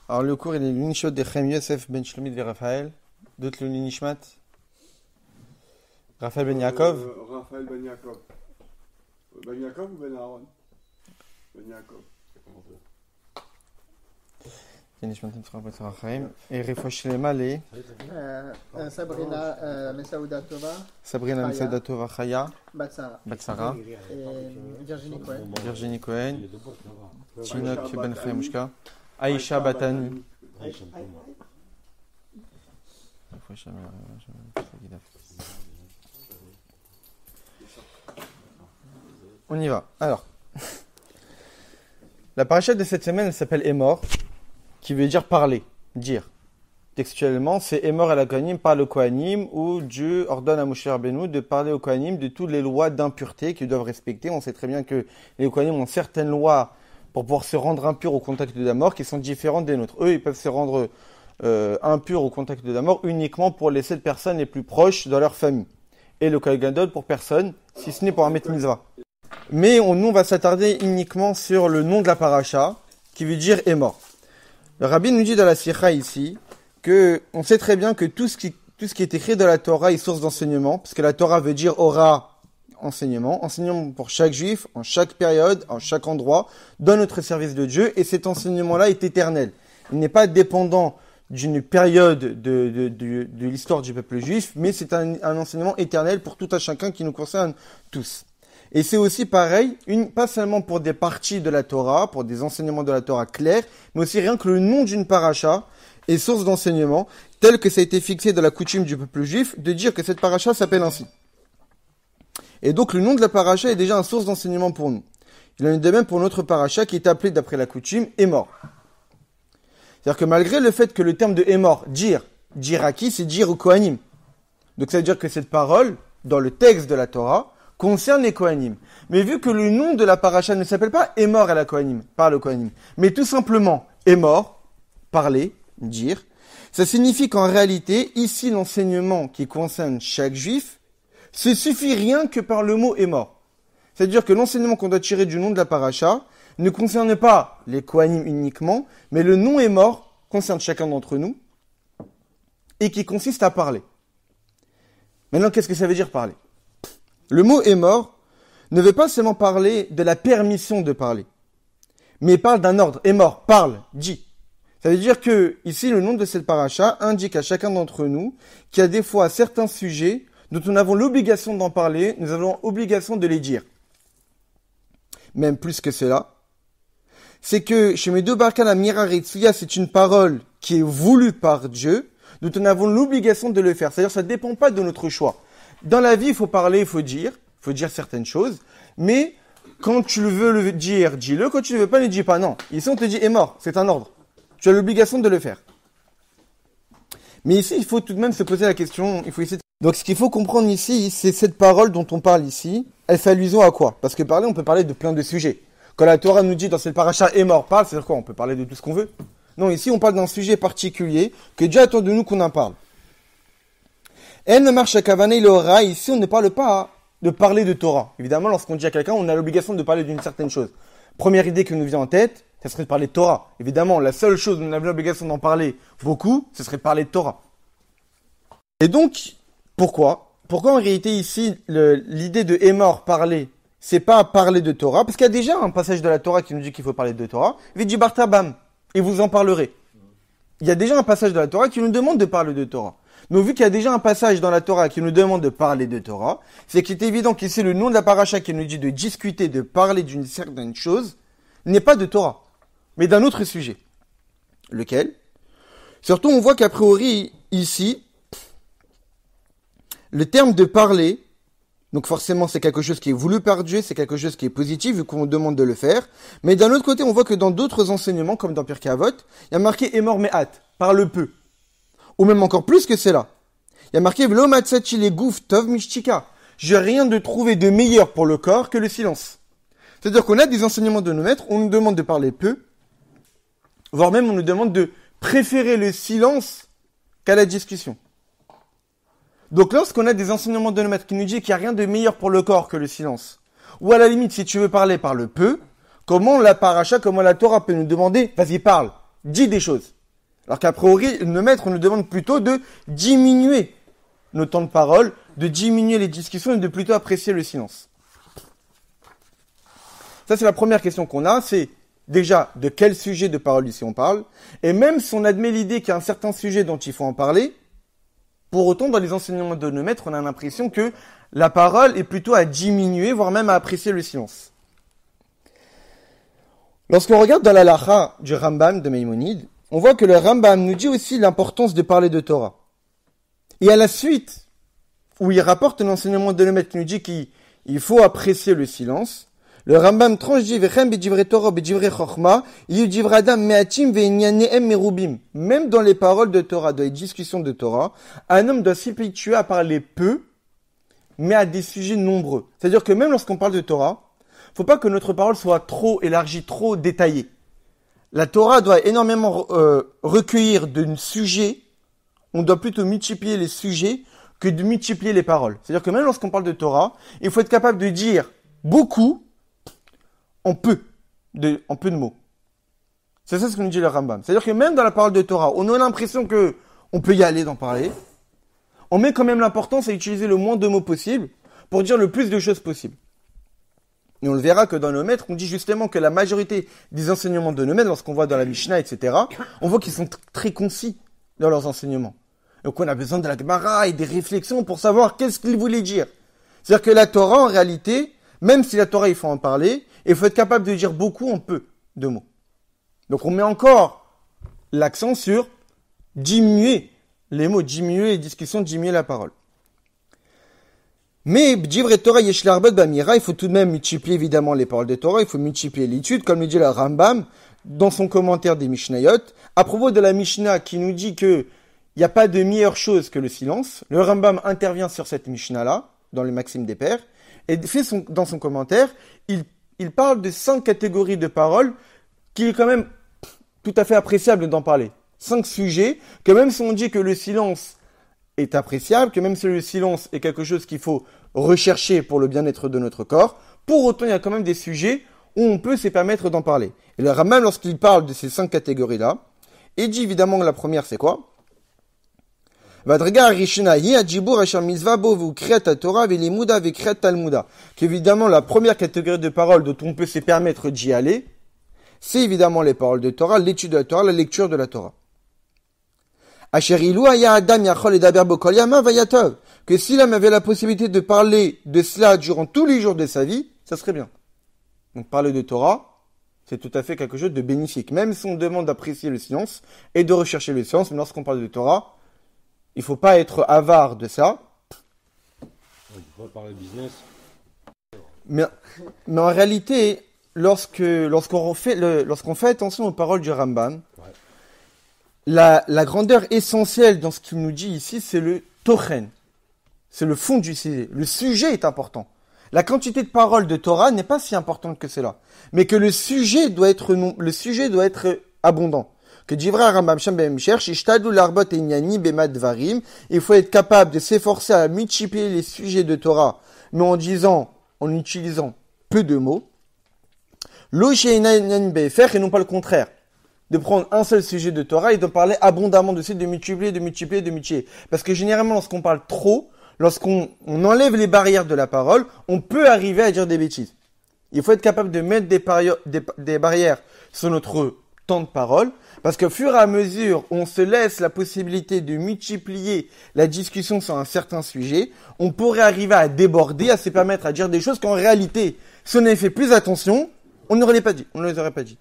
Alors le cours il est l'Unishot de Chaim Yosef Ben Shlomit et Raphaël. D'autres l'Unishmat. Raphaël Ben Yaakov. Raphaël Ben Yaakov. Ben Yaakov ou Ben Aaron? Ben Yaakov. Unishmat Ben Chaim. Et Refosh Lemale. Sabrina Mesauda Tova. Sabrina Mesauda Tova Chaya. Batsara. Virginie Cohen. Virginie Cohen. Tinok Ben Chaim Aïcha Batani. On y va. Alors, la paracha de cette semaine, elle s'appelle Emor, qui veut dire parler, dire. Textuellement, c'est Emor el Kohanim, parle au Kohanim, où Dieu ordonne à Moshe Rabbeinu de parler au Kohanim de toutes les lois d'impureté qu'ils doivent respecter. On sait très bien que les Kohanim ont certaines lois pour pouvoir se rendre impurs au contact de la mort qui sont différentes des nôtres. Eux, ils peuvent se rendre impurs au contact de la mort uniquement pour les 7 personnes les plus proches dans leur famille. Et le Kohen Gadol pour personne, si ce n'est pour un Met Mitzvah. Mais nous, on va s'attarder uniquement sur le nom de la paracha, qui veut dire Emor. Le Rabbi nous dit dans la Sikha ici, que on sait très bien que tout ce qui est écrit dans la Torah est source d'enseignement, parce que la Torah veut dire Ora, enseignement pour chaque juif, en chaque période, en chaque endroit, dans notre service de Dieu, et cet enseignement-là est éternel. Il n'est pas dépendant d'une période de l'histoire du peuple juif, mais c'est un enseignement éternel pour tout à chacun qui nous concerne tous. Et c'est aussi pareil, pas seulement pour des parties de la Torah, pour des enseignements de la Torah clairs, mais aussi rien que le nom d'une paracha est source d'enseignement, tel que ça a été fixé dans la coutume du peuple juif, de dire que cette paracha s'appelle ainsi. Et donc le nom de la paracha est déjà une source d'enseignement pour nous. Il en est de même pour notre paracha qui est appelé d'après la coutume Emor. C'est-à-dire que malgré le fait que le terme de Emor, dire à qui, c'est dire au Kohanim. Donc ça veut dire que cette parole, dans le texte de la Torah, concerne les Kohanim. Mais vu que le nom de la paracha ne s'appelle pas Emor à la Kohanim, par le Kohanim, mais tout simplement Emor, parler, dire, ça signifie qu'en réalité, ici l'enseignement qui concerne chaque juif, ce suffit rien que par le mot Emor. C'est-à-dire que l'enseignement qu'on doit tirer du nom de la paracha ne concerne pas les Kohanim uniquement, mais le nom Emor concerne chacun d'entre nous et qui consiste à parler. Maintenant, qu'est-ce que ça veut dire parler? Le mot Emor ne veut pas seulement parler de la permission de parler, mais parle d'un ordre. Emor, parle, dis. Ça veut dire que ici, le nom de cette paracha indique à chacun d'entre nous qu'il y a des fois certains sujets dont nous avons l'obligation d'en parler, nous avons l'obligation de les dire. Même plus que cela, c'est que chez Medo Barkan la Miraritsuya, c'est une parole qui est voulue par Dieu, dont nous avons l'obligation de le faire. C'est-à-dire que ça ne dépend pas de notre choix. Dans la vie, il faut parler, il faut dire certaines choses, mais quand tu veux le dire, dis-le, quand tu ne veux pas, ne dis pas. Non, ici on te dit est mort, c'est un ordre. Tu as l'obligation de le faire. Mais ici, il faut tout de même se poser la question, il faut essayer de... Donc ce qu'il faut comprendre ici, c'est cette parole dont on parle ici, elle fait allusion à quoi? Parce que parler, on peut parler de plein de sujets. Quand la Torah nous dit dans cette paracha est mort, parle, c'est-à-dire quoi? On peut parler de tout ce qu'on veut. Non, ici on parle d'un sujet particulier que Dieu attend de nous qu'on en parle. En marche kavane l'ora, ici on ne parle pas de parler de Torah. Évidemment, lorsqu'on dit à quelqu'un, on a l'obligation de parler d'une certaine chose. Première idée qui nous vient en tête, ça serait de parler de Torah. Évidemment, la seule chose où on a l'obligation d'en parler beaucoup, ce serait de parler de Torah. Et donc, pourquoi en réalité ici, l'idée de Emor, parler, c'est pas parler de Torah, parce qu'il y a déjà un passage de la Torah qui nous dit qu'il faut parler de Torah, Vidi Bartabam, et vous en parlerez. Il y a déjà un passage de la Torah qui nous demande de parler de Torah. Donc vu qu'il y a déjà un passage dans la Torah qui nous demande de parler de Torah, c'est qu'il est évident qu'ici le nom de la paracha qui nous dit de discuter, de parler d'une certaine chose, n'est pas de Torah, mais d'un autre sujet. Lequel? Surtout on voit qu'a priori, ici, le terme de parler, donc forcément c'est quelque chose qui est voulu par Dieu, c'est quelque chose qui est positif vu qu'on demande de le faire, mais d'un autre côté on voit que dans d'autres enseignements, comme dans Pirkei Avot, il y a marqué Emor Me'at, parle peu. Ou même encore plus que cela. Il y a marqué V'lo matzati le guf tov mishtika. J'ai rien de trouvé de meilleur pour le corps que le silence. C'est-à-dire qu'on a des enseignements de nos maîtres, on nous demande de parler peu, voire même on nous demande de préférer le silence qu'à la discussion. Donc lorsqu'on a des enseignements de nos maîtres qui nous disent qu'il n'y a rien de meilleur pour le corps que le silence, ou à la limite, si tu veux parler, parle peu, comment la paracha, comment la Torah peut nous demander, vas-y parle, dis des choses. Alors qu'a priori, le maître nous demande plutôt de diminuer nos temps de parole, de diminuer les discussions et de plutôt apprécier le silence. Ça, c'est la première question qu'on a, c'est déjà de quel sujet de parole ici on parle, et même si on admet l'idée qu'il y a un certain sujet dont il faut en parler, pour autant, dans les enseignements de nos maîtres, on a l'impression que la parole est plutôt à diminuer, voire même à apprécier le silence. Lorsqu'on regarde dans la Lacha du Rambam de Maïmonide, on voit que le Rambam nous dit aussi l'importance de parler de Torah. Et à la suite, où il rapporte un enseignement de nos maîtres qui nous dit qu'il faut apprécier le silence, le Rambam tranche dit Vechem b'divrei Torah b'divrei Chochma, yudivra adam me'atim ve'inyanehem merubim. Même dans les paroles de Torah, dans les discussions de Torah, un homme doit s'habituer à parler peu, mais à des sujets nombreux. C'est-à-dire que même lorsqu'on parle de Torah, faut pas que notre parole soit trop élargie, trop détaillée. La Torah doit énormément recueillir de sujets. On doit plutôt multiplier les sujets que de multiplier les paroles. C'est-à-dire que même lorsqu'on parle de Torah, il faut être capable de dire beaucoup en peu de mots. C'est ça ce que nous dit le Rambam. C'est-à-dire que même dans la parole de Torah, on a l'impression que on peut y aller d'en parler. On met quand même l'importance à utiliser le moins de mots possible pour dire le plus de choses possible. Et on le verra que dans nos maîtres, on dit justement que la majorité des enseignements de nos maîtres, lorsqu'on voit dans la Mishnah, etc., on voit qu'ils sont très concis dans leurs enseignements. Donc on a besoin de la Gemara et des réflexions pour savoir qu'est-ce qu'ils voulaient dire. C'est-à-dire que la Torah, en réalité, même si la Torah, il faut en parler, il faut être capable de dire beaucoup en peu de mots. Donc on met encore l'accent sur diminuer les mots, diminuer les discussions, diminuer la parole. Mais, B'divrei Torah yesh l'arbot b'amira, il faut tout de même multiplier évidemment les paroles de Torah, il faut multiplier l'étude, comme le dit le Rambam, dans son commentaire des Mishnayot, à propos de la Mishnah qui nous dit que il n'y a pas de meilleure chose que le silence. Le Rambam intervient sur cette Mishnah-là, dans les Maximes des Pères, et dans son commentaire, il parle de 5 catégories de paroles qu'il est quand même tout à fait appréciable d'en parler. 5 sujets, que même si on dit que le silence est appréciable, que même si le silence est quelque chose qu'il faut rechercher pour le bien-être de notre corps, pour autant il y a quand même des sujets où on peut se permettre d'en parler. Et le Rambam, lorsqu'il parle de ces 5 catégories-là, il dit évidemment que la première c'est quoi ? Qu'évidemment la première catégorie de paroles dont on peut se permettre d'y aller, c'est évidemment les paroles de Torah, l'étude de la Torah, la lecture de la Torah. Que si l'homme avait la possibilité de parler de cela durant tous les jours de sa vie, ça serait bien. Donc parler de Torah, c'est tout à fait quelque chose de bénéfique. Même si on demande d'apprécier le silence et de rechercher le silence, mais lorsqu'on parle de Torah, il ne faut pas être avare de ça. Il ne faut pas parler business. Mais en réalité, lorsqu'on fait attention aux paroles du Rambam, la grandeur essentielle dans ce qu'il nous dit ici, c'est le tochen. C'est le fond du sujet. Le sujet est important. La quantité de paroles de Torah n'est pas si importante que cela. Mais que le sujet doit être abondant. Que Divra Rambam Shambem cherche, Ishtadu l'arbot et Inyani bemad dvarim. Il faut être capable de s'efforcer à multiplier les sujets de Torah, mais en utilisant peu de mots. Lo she'inyan befer, et non pas le contraire. De prendre un seul sujet de Torah et de parler abondamment dessus, de multiplier. Parce que généralement, lorsqu'on parle trop, lorsqu'on enlève les barrières de la parole, on peut arriver à dire des bêtises. Il faut être capable de mettre des barrières sur notre temps de parole, parce qu'au fur et à mesure où on se laisse la possibilité de multiplier la discussion sur un certain sujet, on pourrait arriver à déborder, à se permettre à dire des choses qu'en réalité, si on avait fait plus attention, on ne les aurait pas dites.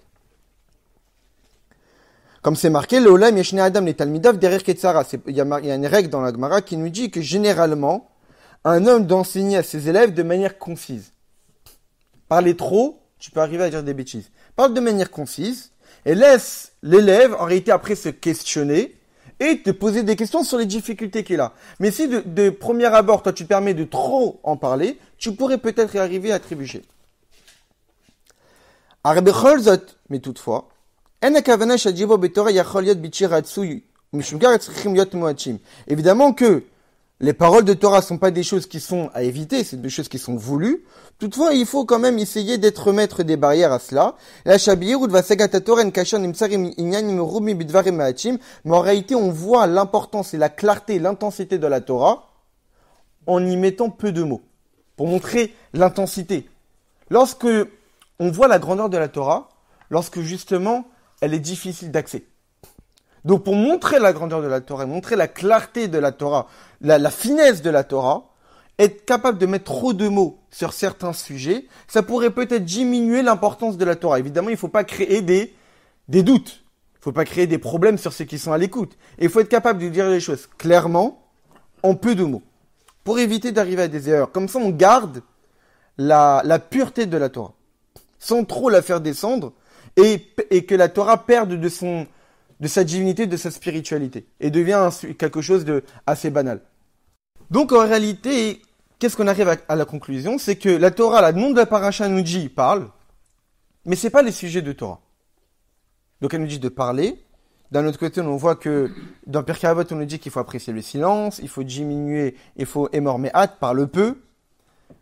Comme c'est marqué, le Olam Yeshne Adam les Talmidav derrière Ketzara. Il y a une règle dans la Gemara qui nous dit que généralement, un homme doit enseigner à ses élèves de manière concise. Parler trop, tu peux arriver à dire des bêtises. Parle de manière concise et laisse l'élève en réalité après se questionner et te poser des questions sur les difficultés qu'il a. Mais si de premier abord, toi tu te permets de trop en parler, tu pourrais peut-être y arriver à trébucher. Mais toutefois, évidemment que Les paroles de Torah sont pas des choses qui sont à éviter, c'est des choses qui sont voulues. Toutefois, il faut quand même essayer d'être maître des barrières à cela. Mais en réalité, on voit l'importance et la clarté, l'intensité de la Torah en y mettant peu de mots. Pour montrer l'intensité. Lorsque on voit la grandeur de la Torah, lorsque justement, elle est difficile d'accès. Donc pour montrer la grandeur de la Torah, montrer la clarté de la Torah, la finesse de la Torah, être capable de mettre trop de mots sur certains sujets, ça pourrait peut-être diminuer l'importance de la Torah. Évidemment, il ne faut pas créer des doutes. Il ne faut pas créer des problèmes sur ceux qui sont à l'écoute. Et il faut être capable de dire les choses clairement, en peu de mots, pour éviter d'arriver à des erreurs. Comme ça, on garde la pureté de la Torah, sans trop la faire descendre, et que la Torah perde de sa divinité, de sa spiritualité, et devient quelque chose de assez banal. Donc en réalité, qu'est-ce qu'on arrive à la conclusion? C'est que la Torah, le nom de la paracha nous dit parle, mais c'est pas les sujets de Torah. Donc elle nous dit de parler. D'un autre côté, on voit que dans Pirkei Avot, on nous dit qu'il faut apprécier le silence, il faut diminuer, il faut émor me'at, parle peu.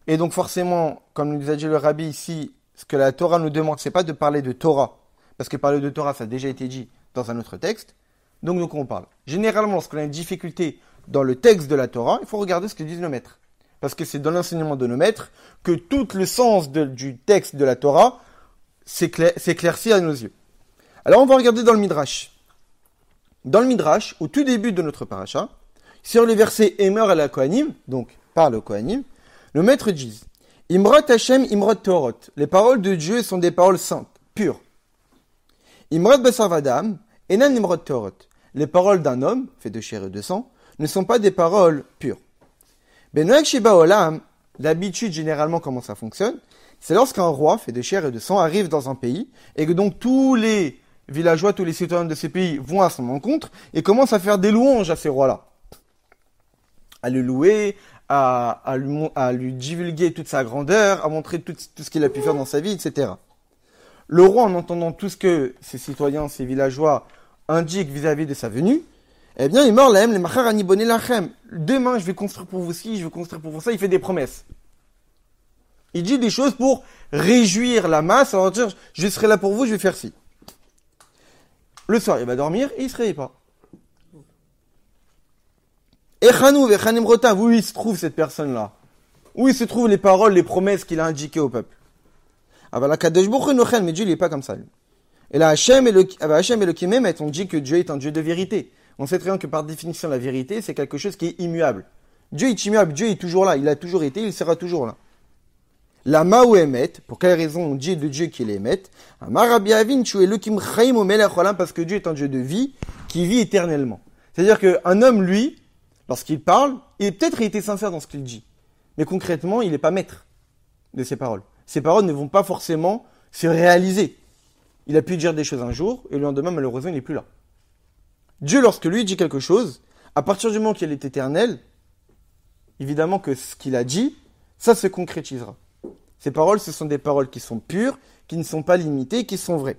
Et donc forcément, comme nous a dit le Rabbi ici, ce que la Torah nous demande, c'est pas de parler de Torah, parce que parler de Torah, ça a déjà été dit dans un autre texte. Donc de quoi on parle? Généralement, lorsqu'on a une difficulté dans le texte de la Torah, il faut regarder ce que disent nos maîtres. Parce que c'est dans l'enseignement de nos maîtres que tout le sens du texte de la Torah s'éclaircit à nos yeux. Alors on va regarder dans le Midrash. Dans le Midrash, au tout début de notre paracha, sur le verset Emer à la Kohanim, donc parle au Kohanim, nos maîtres disent Imrot Hashem, Imrot Torot. Les paroles de Dieu sont des paroles saintes, pures. Imrot Basar Vadam, Enan Imrot Torot. Les paroles d'un homme, fait de chair et de sang, ne sont pas des paroles pures. Benoak Sheba Olam, l'habitude généralement comment ça fonctionne, c'est lorsqu'un roi, fait de chair et de sang, arrive dans un pays, et que donc tous les villageois, tous les citoyens de ces pays vont à son encontre, et commencent à faire des louanges à ces rois-là. À le louer, à lui divulguer toute sa grandeur, à montrer tout ce qu'il a pu faire dans sa vie, etc. Le roi, en entendant tout ce que ses citoyens, ses villageois indiquent vis-à-vis de sa venue, eh bien, il meurt l'ahem, les machar anibone lachem. Demain, je vais construire pour vous ci, je vais construire pour vous ça. Il fait des promesses. Il dit des choses pour réjouir la masse, alors dire, je serai là pour vous, je vais faire ci. Le soir, il va dormir et il se réveille pas. Echanou, vechanim rotav, où il se trouve cette personne-là? Où il se trouvent les paroles, les promesses qu'il a indiquées au peuple? Ah bah la Kadosh Baruch Hu nochen, mais Dieu il est pas comme ça. Lui. Et là Hachem et le Kimemet, on dit que Dieu est un Dieu de vérité. On sait très bien que par définition la vérité c'est quelque chose qui est immuable. Dieu est immuable, Dieu est toujours là, il a toujours été, il sera toujours là. La Maou Emet, pour quelle raison on dit de Dieu qu'il est Emet? Amarabi Avin Chu Elokim Chaim o Melech Olam, parce que Dieu est un Dieu de vie qui vit éternellement. C'est-à-dire qu'un homme, lui, lorsqu'il parle, il a peut-être été sincère dans ce qu'il dit, mais concrètement, il n'est pas maître de ses paroles. Ses paroles ne vont pas forcément se réaliser. Il a pu dire des choses un jour, et le lendemain, malheureusement, il n'est plus là. Dieu, lorsque lui dit quelque chose, à partir du moment qu'il est éternel, évidemment que ce qu'il a dit, ça se concrétisera. Ces paroles, ce sont des paroles qui sont pures, qui ne sont pas limitées, qui sont vraies.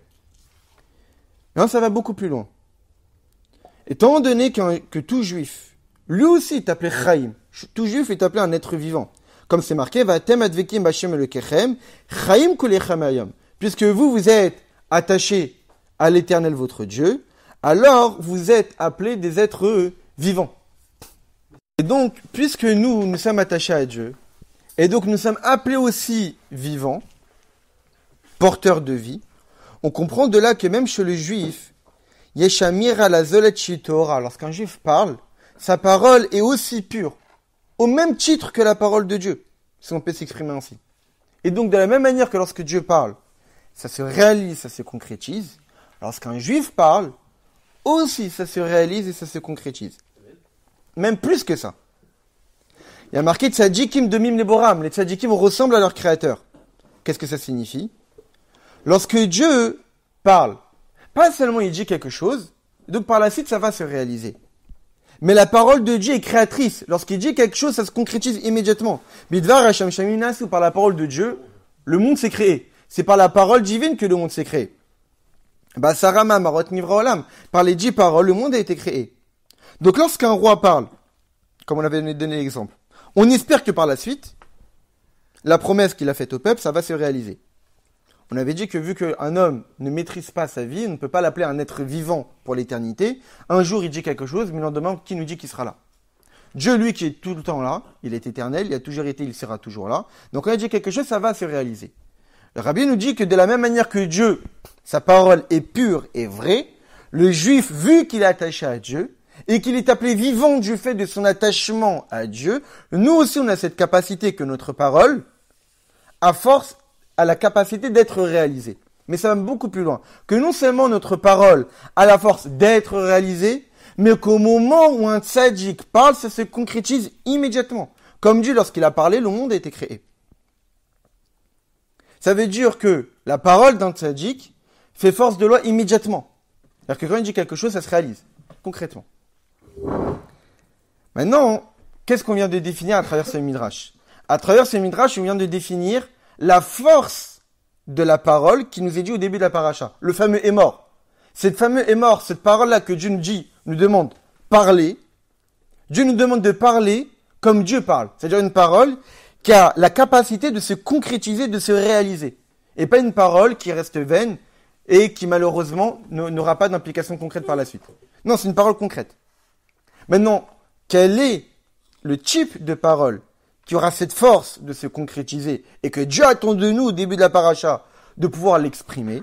Mais ça va beaucoup plus loin. Étant donné que tout juif, lui aussi est appelé Chaim, tout juif est appelé un être vivant. Comme c'est marqué, Vatem advekim b'Hashem Elokechem, Chaim kulechem hayom. Puisque vous êtes attachés à l'Éternel votre Dieu, alors vous êtes appelés des êtres vivants. Et donc, puisque nous sommes attachés à Dieu, et donc nous sommes appelés aussi vivants, porteurs de vie, on comprend de là que même chez le juif, Yeshamir ala zolet Torah, lorsqu'un juif parle, sa parole est aussi pure, au même titre que la parole de Dieu, si on peut s'exprimer ainsi. Et donc de la même manière que lorsque Dieu parle, ça se réalise, ça se concrétise, lorsqu'un juif parle, aussi ça se réalise et ça se concrétise. Même plus que ça. Il y a marqué Tzadikim demim leboram, les tzadikim ressemblent à leur créateur. Qu'est-ce que ça signifie? Lorsque Dieu parle, pas seulement il dit quelque chose, donc par la suite ça va se réaliser. Mais la parole de Dieu est créatrice. Lorsqu'il dit quelque chose, ça se concrétise immédiatement. Bidvar Hashem Shaminasu, par la parole de Dieu, le monde s'est créé. C'est par la parole divine que le monde s'est créé. Basarama Marot Nivra Olam, par les 10 paroles, le monde a été créé. Donc lorsqu'un roi parle, comme on avait donné l'exemple. On espère que par la suite, la promesse qu'il a faite au peuple, ça va se réaliser. On avait dit que vu qu'un homme ne maîtrise pas sa vie, on ne peut pas l'appeler un être vivant pour l'éternité. Un jour, il dit quelque chose, mais le lendemain, qui nous dit qu'il sera là? Dieu, lui, qui est tout le temps là, il est éternel, il a toujours été, il sera toujours là. Donc, quand il dit quelque chose, ça va se réaliser. Le Rabbi nous dit que de la même manière que Dieu, sa parole est pure et vraie, le juif, vu qu'il est attaché à Dieu, et qu'il est appelé vivant du fait de son attachement à Dieu, nous aussi, on a cette capacité que notre parole, à force, a la capacité d'être réalisée. Mais ça va beaucoup plus loin. Que non seulement notre parole a la force d'être réalisée, mais qu'au moment où un tzaddik parle, ça se concrétise immédiatement. Comme Dieu, lorsqu'il a parlé, le monde a été créé. Ça veut dire que la parole d'un tzaddik fait force de loi immédiatement. C'est-à-dire que quand il dit quelque chose, ça se réalise, concrètement. Maintenant, qu'est-ce qu'on vient de définir à travers ce midrash? À travers ce midrash, on vient de définir la force de la parole qui nous est dit au début de la paracha. Le fameux Émor. Cette fameuse Émor, cette parole-là que Dieu nous dit, nous demande parler. Dieu nous demande de parler comme Dieu parle. C'est-à-dire une parole qui a la capacité de se concrétiser, de se réaliser. Et pas une parole qui reste vaine et qui malheureusement n'aura pas d'implication concrète par la suite. Non, c'est une parole concrète. Maintenant, quel est le type de parole qui aura cette force de se concrétiser et que Dieu attend de nous au début de la paracha de pouvoir l'exprimer?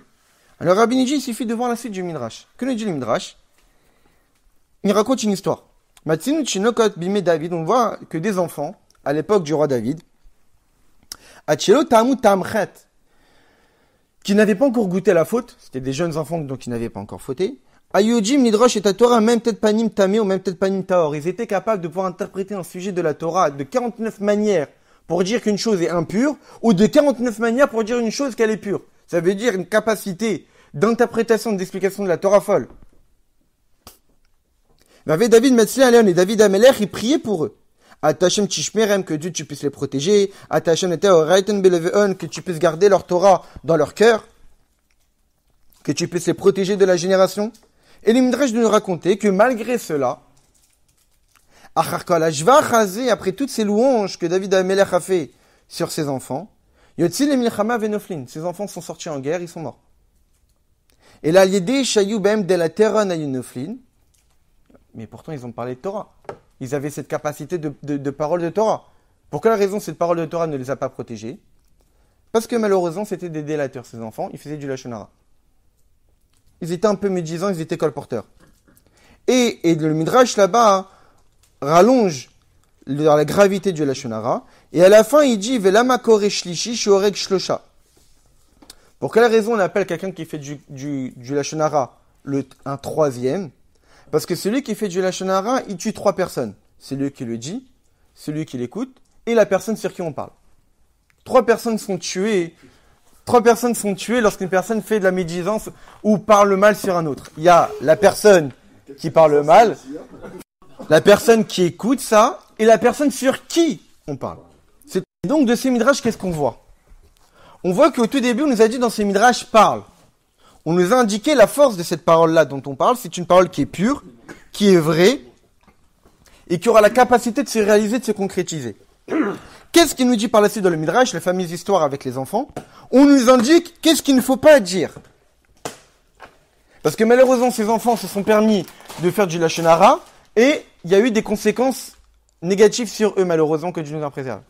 Alors Rabbi nous dit, il suffit de voir la suite du Midrash. Que nous dit le Midrash? Il raconte une histoire. Matzinu Tchinokot Bimé David, on voit que des enfants, à l'époque du roi David, Achelo Tamu Tamchet, qui n'avaient pas encore goûté à la faute, c'était des jeunes enfants donc ils n'avaient pas encore fauté, Ayojim Nidrosh et Torah, même peut-être Panim Tamé ou même peut-être Panim Taor, ils étaient capables de pouvoir interpréter un sujet de la Torah de 49 manières pour dire qu'une chose est impure, ou de 49 manières pour dire une chose qu'elle est pure. Ça veut dire une capacité d'interprétation, d'explication de la Torah folle. David Metzli Léon et David Amelech, ils priaient pour eux. Atachem Tishmerem, que Dieu tu puisses les protéger. Atachem Eteoraiten Beleveon, que tu puisses garder leur Torah dans leur cœur. Que tu puisses les protéger de la génération. Et le Midrash de nous raconter que malgré cela, après toutes ces louanges que David Amelech a fait sur ses enfants, Yotzil et Milchama Venoflin, ses enfants sont sortis en guerre, ils sont morts. Et là, l'idée Shayubem de la Terran Ayunoflin, mais pourtant ils ont parlé de Torah. Ils avaient cette capacité de parole de Torah. Pour quelle raison cette parole de Torah ne les a pas protégés? Parce que malheureusement, c'était des délateurs, ces enfants. Ils faisaient du Lashon Hara. Ils étaient un peu médisants, ils étaient colporteurs. Et le Midrash là-bas rallonge la gravité du Lashon Hara. Et à la fin, il dit Velama kore shlishi shoreg shlosha. Pour quelle raison on appelle quelqu'un qui fait du Lashon Hara un troisième? Parce que celui qui fait du Lashon Hara, il tue 3 personnes. Celui qui le dit, celui qui l'écoute, et la personne sur qui on parle. 3 personnes sont tuées. 3 personnes sont tuées lorsqu'une personne fait de la médisance ou parle mal sur un autre. Il y a la personne qui parle mal, la personne qui écoute ça, et la personne sur qui on parle. Et donc de ces midrash, qu'est-ce qu'on voit? On voit qu'au tout début, on nous a dit dans ces midrash, parle. On nous a indiqué la force de cette parole-là dont on parle. C'est une parole qui est pure, qui est vraie, et qui aura la capacité de se réaliser, de se concrétiser. Qu'est-ce qu'il nous dit par la suite dans le Midrash, la fameuse histoire avec les enfants? On nous indique qu'est-ce qu'il ne faut pas dire. Parce que malheureusement, ces enfants se sont permis de faire du Lashon Hara, et il y a eu des conséquences négatives sur eux, malheureusement, que Dieu nous en préserve.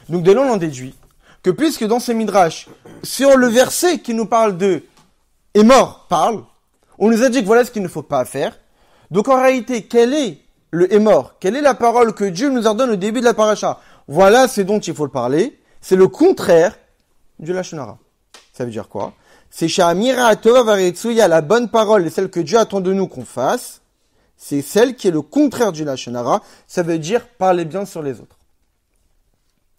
Donc de là, on en déduit que puisque dans ce Midrash, sur le verset qui nous parle de Émor parle, on nous a dit que voilà ce qu'il ne faut pas faire. Donc en réalité, quel est le Émor? Quelle est la parole que Dieu nous ordonne au début de la paracha? Voilà ce dont il faut le parler. C'est le contraire du Lashon Hara. Ça veut dire quoi? C'est Sha'amira Atova Varetsuya, la bonne parole et celle que Dieu attend de nous qu'on fasse. C'est celle qui est le contraire du Lashon Hara. Ça veut dire parler bien sur les autres.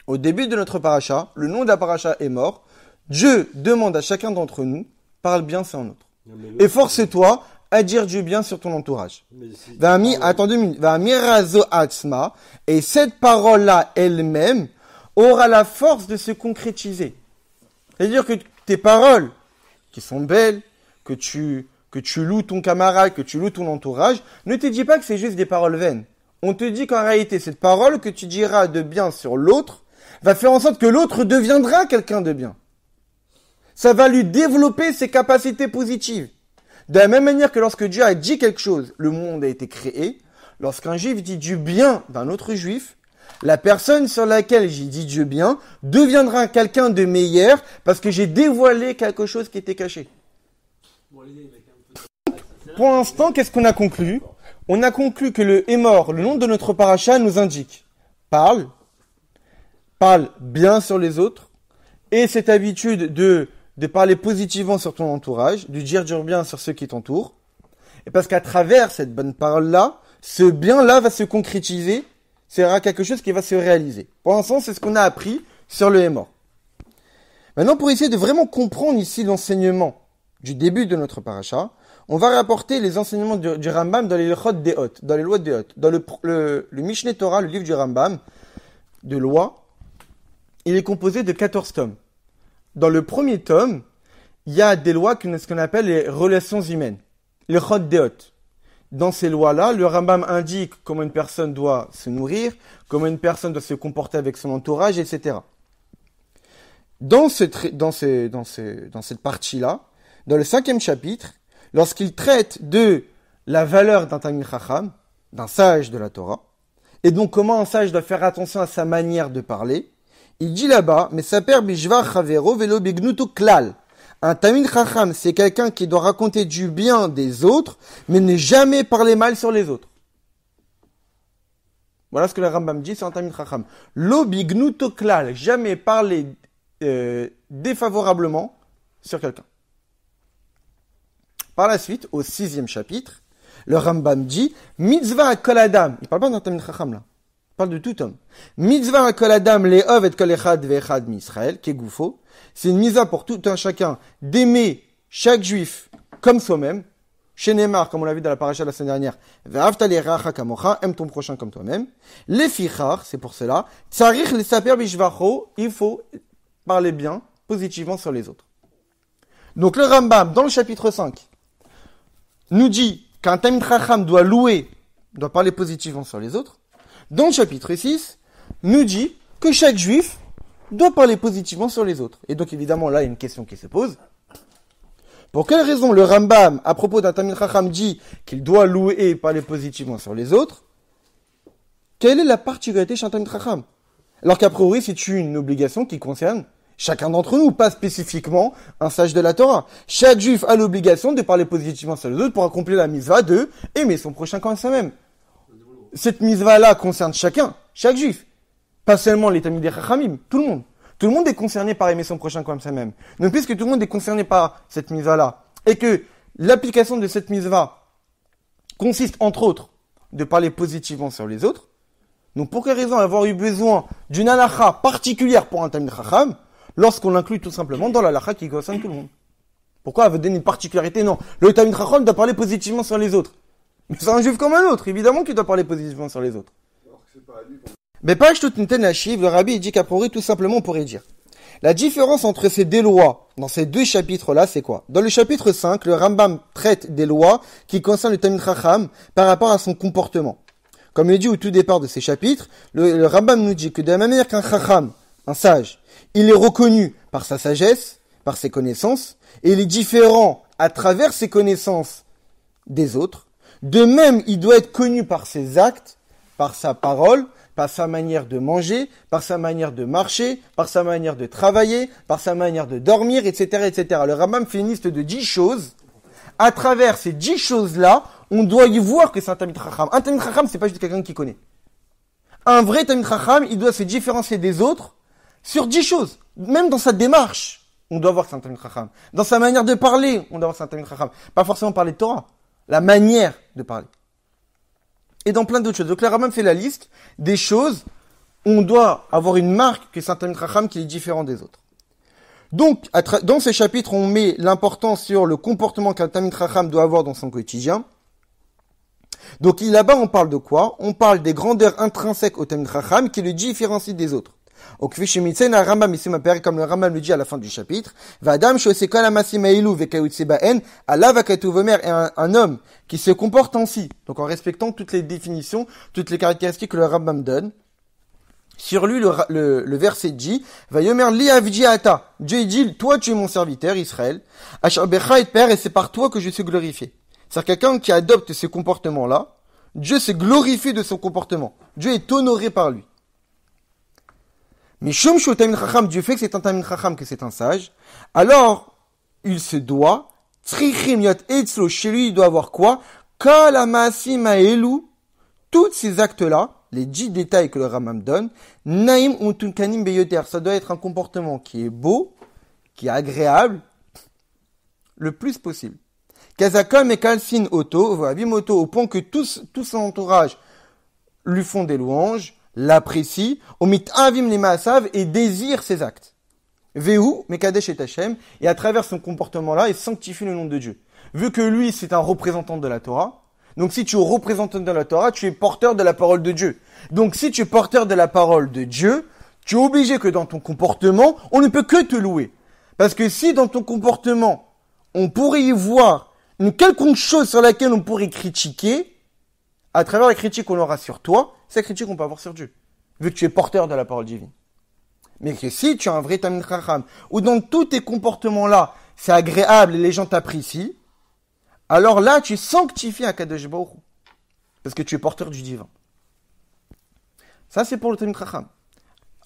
Au début de notre paracha, le nom de la paracha est mort. Dieu demande à chacun d'entre nous, parle bien sur un autre. Et force-toi à dire du bien sur ton entourage. Et cette parole-là elle-même aura la force de se concrétiser. C'est-à-dire que tes paroles, qui sont belles, que tu loues ton camarade, que tu loues ton entourage, ne te dis pas que c'est juste des paroles vaines. on te dit qu'en réalité, cette parole que tu diras de bien sur l'autre va faire en sorte que l'autre deviendra quelqu'un de bien. Ça va lui développer ses capacités positives. De la même manière que lorsque Dieu a dit quelque chose, le monde a été créé. Lorsqu'un juif dit du bien d'un autre juif, la personne sur laquelle j'ai dit du bien deviendra quelqu'un de meilleur parce que j'ai dévoilé quelque chose qui était caché. Pour l'instant, qu'est-ce qu'on a conclu? On a conclu que le Hémor, le nom de notre paracha, nous indique parle bien sur les autres, et cette habitude de parler positivement sur ton entourage, de dire du bien sur ceux qui t'entourent, et parce qu'à travers cette bonne parole-là, ce bien-là va se concrétiser, sera quelque chose qui va se réaliser. Pour l'instant, c'est ce qu'on a appris sur le Hémor. Maintenant, pour essayer de vraiment comprendre ici l'enseignement du début de notre paracha, on va rapporter les enseignements du Rambam dans les Lechot Deot, dans les lois Deot. Dans le Mishneh Torah, le livre du Rambam, de loi, il est composé de 14 tomes. Dans le premier tome, il y a des lois ce qu'on appelle les relations humaines, les Lechot Deot. Dans ces lois-là, le Rambam indique comment une personne doit se nourrir, comment une personne doit se comporter avec son entourage, etc. Dans cette partie-là, dans le 5e chapitre, lorsqu'il traite de la valeur d'un Talmid Chacham, d'un sage de la Torah, et donc comment un sage doit faire attention à sa manière de parler, il dit là-bas, mais saper bishvar chavero velo bignuto klal. Un Talmid Chacham, c'est quelqu'un qui doit raconter du bien des autres, mais ne jamais parler mal sur les autres. Voilà ce que le Rambam dit sur un Talmid Chacham. Lo bignuto klal, jamais parler défavorablement sur quelqu'un. Par la suite, au 6e chapitre, le Rambam dit mitzvah à kol adam. Il parle pas d'un Talmid Chacham là. Il parle de tout homme. Mitzvah à kol adam le'ov et kol echad ve'echad mi-Israël, kegoufo. C'est une mitzvah pour tout un chacun d'aimer chaque juif comme soi-même. Chez Neymar, comme on l'a vu dans la paracha de la semaine dernière, ve'avta le'racha kamocha, aime ton prochain comme toi-même. Lefichar, c'est pour cela. Tsarich le saper bishvacho, il faut parler bien, positivement sur les autres. Donc le Rambam, dans le chapitre 5, nous dit qu'un Talmid Chacham doit parler positivement sur les autres. Dans le chapitre 6, nous dit que chaque juif doit parler positivement sur les autres. Et donc évidemment, là, il y a une question qui se pose. Pour quelle raison le Rambam, à propos d'un Talmid Chacham, dit qu'il doit louer et parler positivement sur les autres? Quelle est la particularité chez un Talmid Chacham? Alors qu'a priori, c'est une obligation qui concerne chacun d'entre nous, pas spécifiquement un sage de la Torah. Chaque juif a l'obligation de parler positivement sur les autres pour accomplir la mitzvah de aimer son prochain comme soi-même. Cette mitzvah-là concerne chaque juif. Pas seulement les Talmidei Chachamim, tout le monde. Tout le monde est concerné par aimer son prochain comme soi-même. Donc puisque tout le monde est concerné par cette mitzvah-là, et que l'application de cette mitzvah consiste, entre autres, de parler positivement sur les autres, donc pour quelle raison avoir eu besoin d'une halakha particulière pour un Talmid Chacham, lorsqu'on l'inclut tout simplement dans la halakha qui concerne tout le monde? Pourquoi elle veut donner une particularité? Non, le Talmid Chacham doit parler positivement sur les autres. Mais c'est un juif comme un autre, évidemment qu'il doit parler positivement sur les autres. Mais pas tout une telle nachive, le rabbi dit qu'à priori, tout simplement, on pourrait dire. La différence entre ces deux lois, dans ces deux chapitres-là, c'est quoi? Dans le chapitre 5, le Rambam traite des lois qui concernent le Talmid Chacham par rapport à son comportement. Comme il dit au tout départ de ces chapitres, le Rambam nous dit que de la même manière qu'un Chacham, un sage, il est reconnu par sa sagesse, par ses connaissances, et il est différent à travers ses connaissances des autres. De même, il doit être connu par ses actes, par sa parole, par sa manière de manger, par sa manière de marcher, par sa manière de travailler, par sa manière de dormir, etc., etc. Le Rambam fait une liste de 10 choses. À travers ces 10 choses-là, on doit y voir que c'est un Talmid Chacham. Un Talmid Chacham, c'est pas juste quelqu'un qui connaît. Un vrai Talmid Chacham, il doit se différencier des autres sur 10 choses. Même dans sa démarche, on doit voir que c'est un Talmid Chacham. Dans sa manière de parler, on doit voir que c'est un Talmid Chacham. Pas forcément parler de Torah. La manière de parler. Et dans plein d'autres choses. Donc, le Rambam fait la liste des choses où on doit avoir une marque que c'est un Talmid Chacham qui est différent des autres. Donc, dans ces chapitres, on met l'importance sur le comportement qu'un Talmid Chacham doit avoir dans son quotidien. Donc, là-bas, on parle de quoi? On parle des grandeurs intrinsèques au Talmid Chacham qui le différencient des autres. Au Kvishimitsen, un Rambam ici m'appelle comme le Rambam le dit à la fin du chapitre. Vadam shosekol amasim ha'ilu vekautse ba'en, alav akatuvomer est un homme qui se comporte ainsi, donc en respectant toutes les définitions, toutes les caractéristiques que le Rambam donne. Sur lui, le verset dit, Vayomer li avdi ata. Dieu dit, toi tu es mon serviteur, Israël. Asher becha et père, et c'est par toi que je suis glorifié. C'est-à-dire quelqu'un qui adopte ce comportement-là, Dieu se glorifie de son comportement. Dieu est honoré par lui. Mais Shum Shu Tamin Chacham, Dieu fait que c'est un Tamin Chacham, que c'est un sage. Alors, il se doit, Trichim Yot Etzlo, chez lui, il doit avoir quoi? Kalamasi Maelu, tous ces actes-là, les 10 détails que le Rambam donne, Naim Untunkanim Beyoter, ça doit être un comportement qui est beau, qui est agréable, le plus possible. Kazakom et Kalsin Oto, Vavimoto, au point que tout son entourage lui font des louanges, l'apprécient, Omit Avim les Maasav et désire ses actes. Vehu, Mekadesh et Hachem, et à travers son comportement-là, il sanctifie le nom de Dieu. Vu que lui, c'est un représentant de la Torah, donc si tu es représentant de la Torah, tu es porteur de la parole de Dieu. Donc si tu es porteur de la parole de Dieu, tu es obligé que dans ton comportement, on ne peut que te louer. Parce que si dans ton comportement, on pourrait y voir une quelconque chose sur laquelle on pourrait critiquer, à travers la critique qu'on aura sur toi, c'est la critique qu'on peut avoir sur Dieu. Vu que tu es porteur de la parole divine. Mais que si tu as un vrai Tamin Chacham, où dans tous tes comportements-là, c'est agréable et les gens t'apprécient, alors là, tu sanctifies Akadosh Baruch Hu. Parce que tu es porteur du divin. Ça, c'est pour le Tamin Chacham.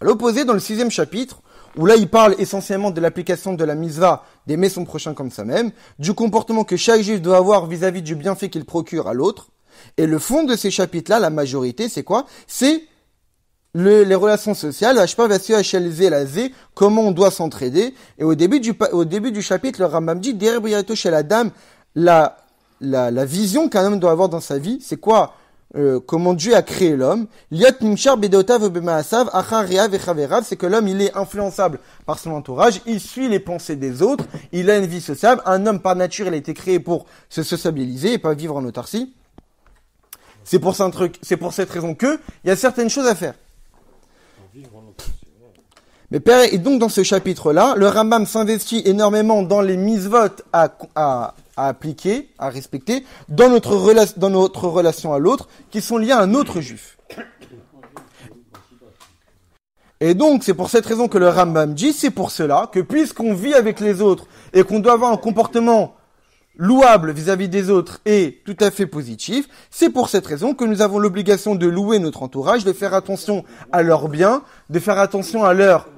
À l'opposé, dans le 6e chapitre, où là, il parle essentiellement de l'application de la mitzvah d'aimer son prochain comme soi-même, du comportement que chaque juif doit avoir vis-à-vis du bienfait qu'il procure à l'autre. Et le fond de ces chapitres-là, la majorité, c'est quoi? C'est les relations sociales, comment on doit s'entraider. Et au début du chapitre, le Rambam dit, la vision qu'un homme doit avoir dans sa vie, c'est quoi? Comment Dieu a créé l'homme. C'est que l'homme, il est influençable par son entourage, il suit les pensées des autres, il a une vie sociable. Un homme, par nature, il a été créé pour se sociabiliser et pas vivre en autarcie. C'est pour cette raison que il y a certaines choses à faire. Mais père, et donc dans ce chapitre-là, le Rambam s'investit énormément dans les mitzvot à appliquer, à respecter, dans notre relation à l'autre, qui sont liées à un autre juif. Et donc, c'est pour cette raison que le Rambam dit, c'est pour cela que puisqu'on vit avec les autres et qu'on doit avoir un comportement louable vis-à-vis des autres et tout à fait positif, c'est pour cette raison que nous avons l'obligation de louer notre entourage, de faire attention à leurs biens, de faire attention à leur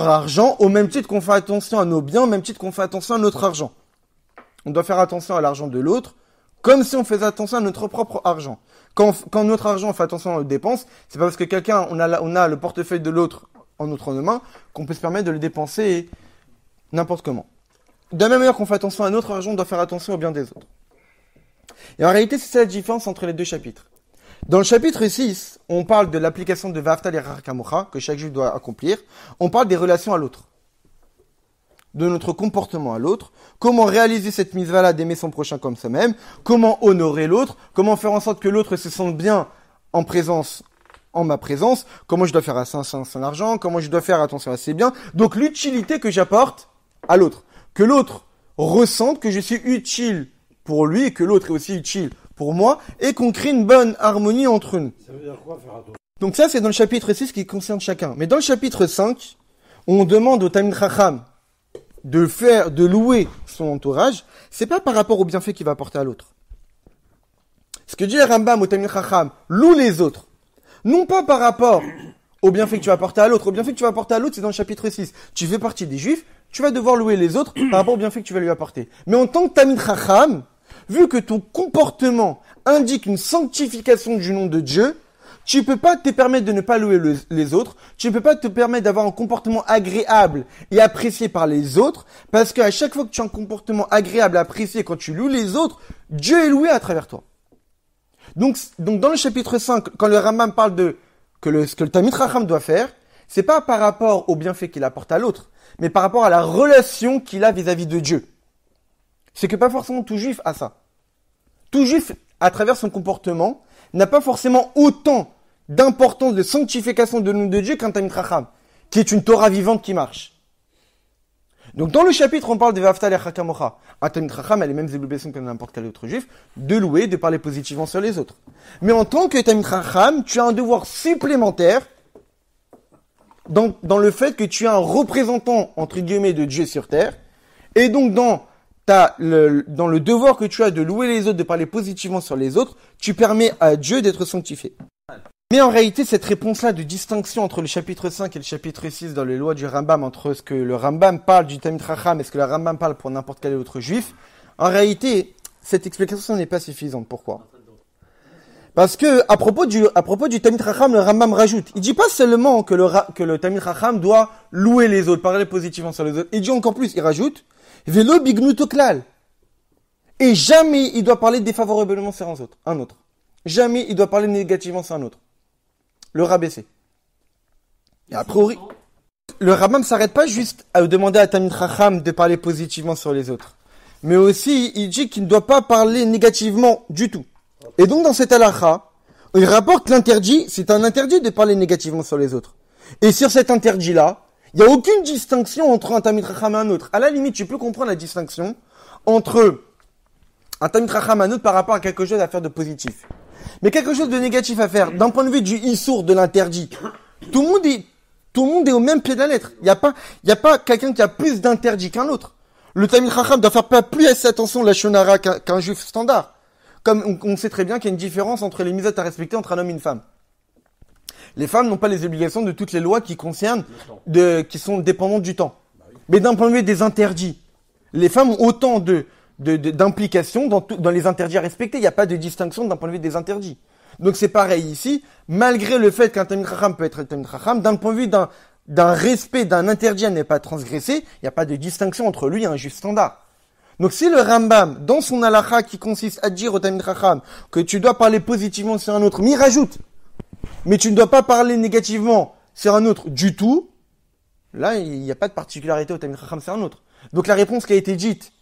argent, au même titre qu'on fait attention à nos biens, au même titre qu'on fait attention à notre argent. On doit faire attention à l'argent de l'autre, comme si on faisait attention à notre propre argent. Quand notre argent, on fait attention à nos dépenses, c'est pas parce que on a le portefeuille de l'autre en notre main, qu'on peut se permettre de le dépenser n'importe comment. De la même manière qu'on fait attention à notre argent, on doit faire attention au bien des autres. Et en réalité, c'est ça la différence entre les deux chapitres. Dans le chapitre 6, on parle de l'application de Va'afta l'irach kamocha, que chaque juif doit accomplir. On parle des relations à l'autre. De notre comportement à l'autre. Comment réaliser cette mitzvah-là d'aimer son prochain comme soi-même. Comment honorer l'autre. Comment faire en sorte que l'autre se sente bien en ma présence. Comment je dois faire attention à son argent. Comment je dois faire attention à ses biens. Donc l'utilité que j'apporte à l'autre. Que l'autre ressente que je suis utile pour lui et que l'autre est aussi utile pour moi et qu'on crée une bonne harmonie entre nous. Ça veut dire quoi faire attention? Donc ça, c'est dans le chapitre 6 qui concerne chacun. Mais dans le chapitre 5, on demande au Tamin Chacham de louer son entourage. C'est pas par rapport au bienfait qu'il va apporter à l'autre. Ce que dit le Rambam au Tamin Chacham, loue les autres. Non pas par rapport au bienfait que tu vas apporter à l'autre. Au bienfait que tu vas apporter à l'autre, c'est dans le chapitre 6. Tu fais partie des Juifs, tu vas devoir louer les autres par rapport au bienfait que tu vas lui apporter. Mais en tant que Tamin Chacham, vu que ton comportement indique une sanctification du nom de Dieu, tu peux pas te permettre de ne pas louer les autres, tu peux pas te permettre d'avoir un comportement agréable et apprécié par les autres, parce qu'à chaque fois que tu as un comportement agréable et apprécié quand tu loues les autres, Dieu est loué à travers toi. Donc dans le chapitre 5, quand le Rambam parle de ce que le Tamin Chacham doit faire, c'est pas par rapport au bienfait qu'il apporte à l'autre, mais par rapport à la relation qu'il a vis-à-vis de Dieu. C'est que pas forcément tout juif a ça. Tout juif, à travers son comportement, n'a pas forcément autant d'importance, de sanctification de nom de Dieu qu'un Talmid Chacham, qui est une Torah vivante qui marche. Donc dans le chapitre, on parle de Vaftal et Chakamocha. Un Talmid Chacham a les mêmes obligations que n'importe quel autre juif, de louer, de parler positivement sur les autres. Mais en tant que Talmid Chacham, tu as un devoir supplémentaire dans le fait que tu es un représentant, entre guillemets, de Dieu sur terre, et donc dans le devoir que tu as de louer les autres, de parler positivement sur les autres, tu permets à Dieu d'être sanctifié. Mais en réalité, cette réponse-là de distinction entre le chapitre 5 et le chapitre 6 dans les lois du Rambam, entre ce que le Rambam parle du Talmid Chacham et ce que le Rambam parle pour n'importe quel autre juif, en réalité, cette explication n'est pas suffisante. Pourquoi ? Parce que, à propos du Talmid Chacham, le Rambam rajoute, il dit pas seulement que le Talmid Chacham doit louer les autres, parler positivement sur les autres, il dit encore plus, il rajoute, Velo bignuto klal. Et jamais il doit parler défavorablement sur un autre. Jamais il doit parler négativement sur un autre. Le rabaisser. Et a priori, le Rambam s'arrête pas juste à demander à Talmid Chacham de parler positivement sur les autres. Mais aussi, il dit qu'il ne doit pas parler négativement du tout. Et donc, dans cette halakha, il rapporte l'interdit, c'est un interdit de parler négativement sur les autres. Et sur cet interdit-là, il n'y a aucune distinction entre un Talmid Chacham et un autre. À la limite, tu peux comprendre la distinction entre un Talmid Chacham et un autre par rapport à quelque chose à faire de positif. Mais quelque chose de négatif à faire, d'un point de vue du issour, de l'interdit, tout le monde est au même pied de la lettre. Il n'y a pas quelqu'un qui a plus d'interdits qu'un autre. Le Talmid Chacham doit faire pas plus assez attention à la shonara qu'un juif standard. Comme on sait très bien qu'il y a une différence entre les mitzvot à respecter entre un homme et une femme. Les femmes n'ont pas les obligations de toutes les lois qui concernent, qui sont dépendantes du temps. Mais d'un point de vue des interdits, les femmes ont autant d'implications dans les interdits à respecter. Il n'y a pas de distinction d'un point de vue des interdits. Donc c'est pareil ici, malgré le fait qu'un Talmid Chacham peut être un Talmid Chacham, d'un point de vue d'un respect, d'un interdit à ne pas transgresser, il n'y a pas de distinction entre lui et un juif standard. Donc si le Rambam, dans son halakha qui consiste à dire au Talmid Chacham que tu dois parler positivement sur un autre, mais il rajoute, mais tu ne dois pas parler négativement sur un autre du tout, là il n'y a pas de particularité au Talmid Chacham sur un autre. Donc la réponse qui a été dite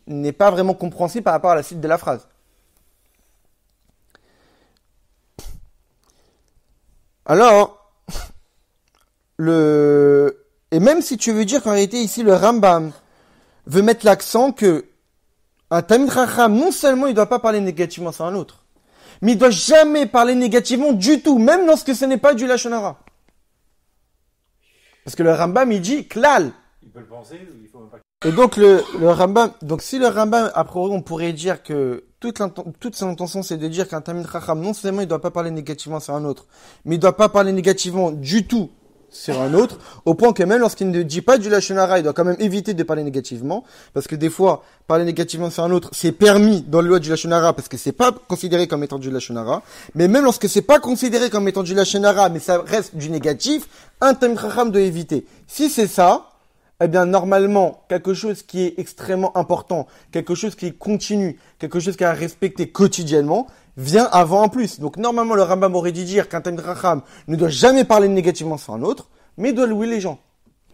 n'est pas vraiment compréhensible par rapport à la suite de la phrase. Alors, et même si tu veux dire qu'en réalité ici le Rambam veut mettre l'accent que un Talmid Chacham, non seulement il ne doit pas parler négativement sur un autre, mais il ne doit jamais parler négativement du tout, même lorsque ce n'est pas du Lashon Hara. Parce que le Rambam, il dit klal. Il peut le penser ou il faut même pas. Et donc le Rambam, donc si le Rambam, a priori, on pourrait dire que toute son intention c'est de dire qu'un Talmid Chacham, non seulement il ne doit pas parler négativement sur un autre, mais il ne doit pas parler négativement du tout sur un autre, au point que même lorsqu'il ne dit pas du Lashon Hara, il doit quand même éviter de parler négativement, parce que des fois, parler négativement sur un autre, c'est permis dans le loi du Lashon Hara, parce que c'est pas considéré comme étant du Lashon Hara, mais même lorsque c'est pas considéré comme étant du Lashon Hara, mais ça reste du négatif, un Talmid Chacham doit éviter. Si c'est ça, eh bien, normalement, quelque chose qui est extrêmement important, quelque chose qui est continu, quelque chose qui est à respecter quotidiennement, vient avant en plus. Donc, normalement, le Rambam aurait dû dire qu'un Talmid Chacham ne doit jamais parler négativement sur un autre, mais doit louer les gens.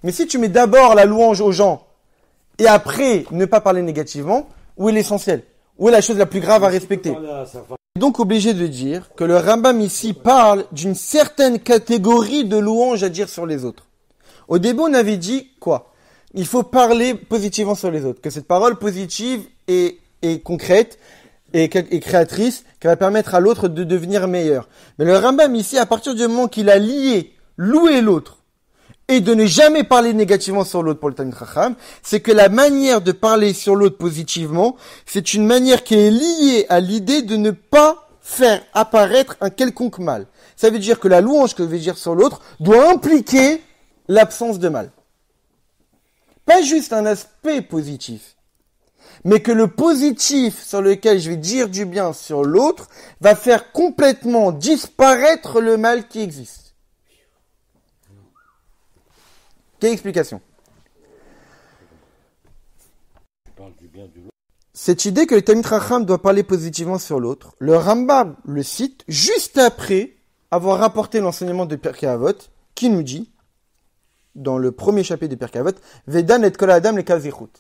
Mais si tu mets d'abord la louange aux gens, et après, ne pas parler négativement, où est l'essentiel? Où est la chose la plus grave à respecter? Donc, obligé de dire que le Rambam ici parle d'une certaine catégorie de louanges à dire sur les autres. Au début, on avait dit quoi? Il faut parler positivement sur les autres, que cette parole positive est concrète et créatrice, qui va permettre à l'autre de devenir meilleur. Mais le Rambam ici, à partir du moment qu'il a lié louer l'autre et de ne jamais parler négativement sur l'autre pour le Talmid Chacham, c'est que la manière de parler sur l'autre positivement, c'est une manière qui est liée à l'idée de ne pas faire apparaître un quelconque mal. Ça veut dire que la louange que je vais dire sur l'autre doit impliquer l'absence de mal. Pas juste un aspect positif, mais que le positif sur lequel je vais dire du bien sur l'autre va faire complètement disparaître le mal qui existe. Quelle explication? Cette idée que le Talmid Chacham doit parler positivement sur l'autre, le Rambam le cite juste après avoir rapporté l'enseignement de Pirkei Avot, qui nous dit, dans le premier chapitre de Pirkei Avot, Vedan et kol adam le kazichut,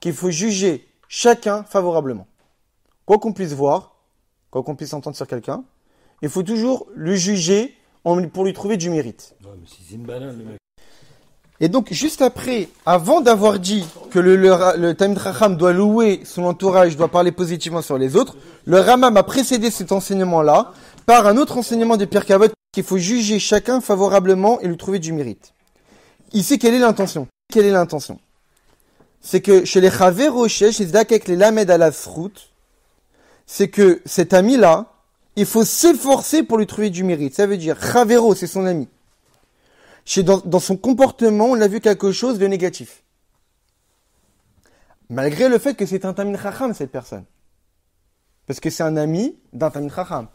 qu'il faut juger chacun favorablement. Quoi qu'on puisse voir, quoi qu'on puisse entendre sur quelqu'un, il faut toujours le juger pour lui trouver du mérite. Ouais, mais c'est une banane, le mec. Et donc, juste après, avant d'avoir dit que le Talmid Chacham doit louer son entourage, doit parler positivement sur les autres, le Rambam a précédé cet enseignement-là par un autre enseignement de Pierre Kavod qu'il faut juger chacun favorablement et lui trouver du mérite. Ici, quelle est l'intention? C'est que chez les Chavero, chez les Zdakek, les Lamed à la Srout, c'est que cet ami-là, il faut s'efforcer pour lui trouver du mérite. Ça veut dire, Chavero, c'est son ami. Dans son comportement, on a vu quelque chose de négatif. Malgré le fait que c'est un Talmid Chacham, cette personne. Parce que c'est un ami d'un Talmid Chacham.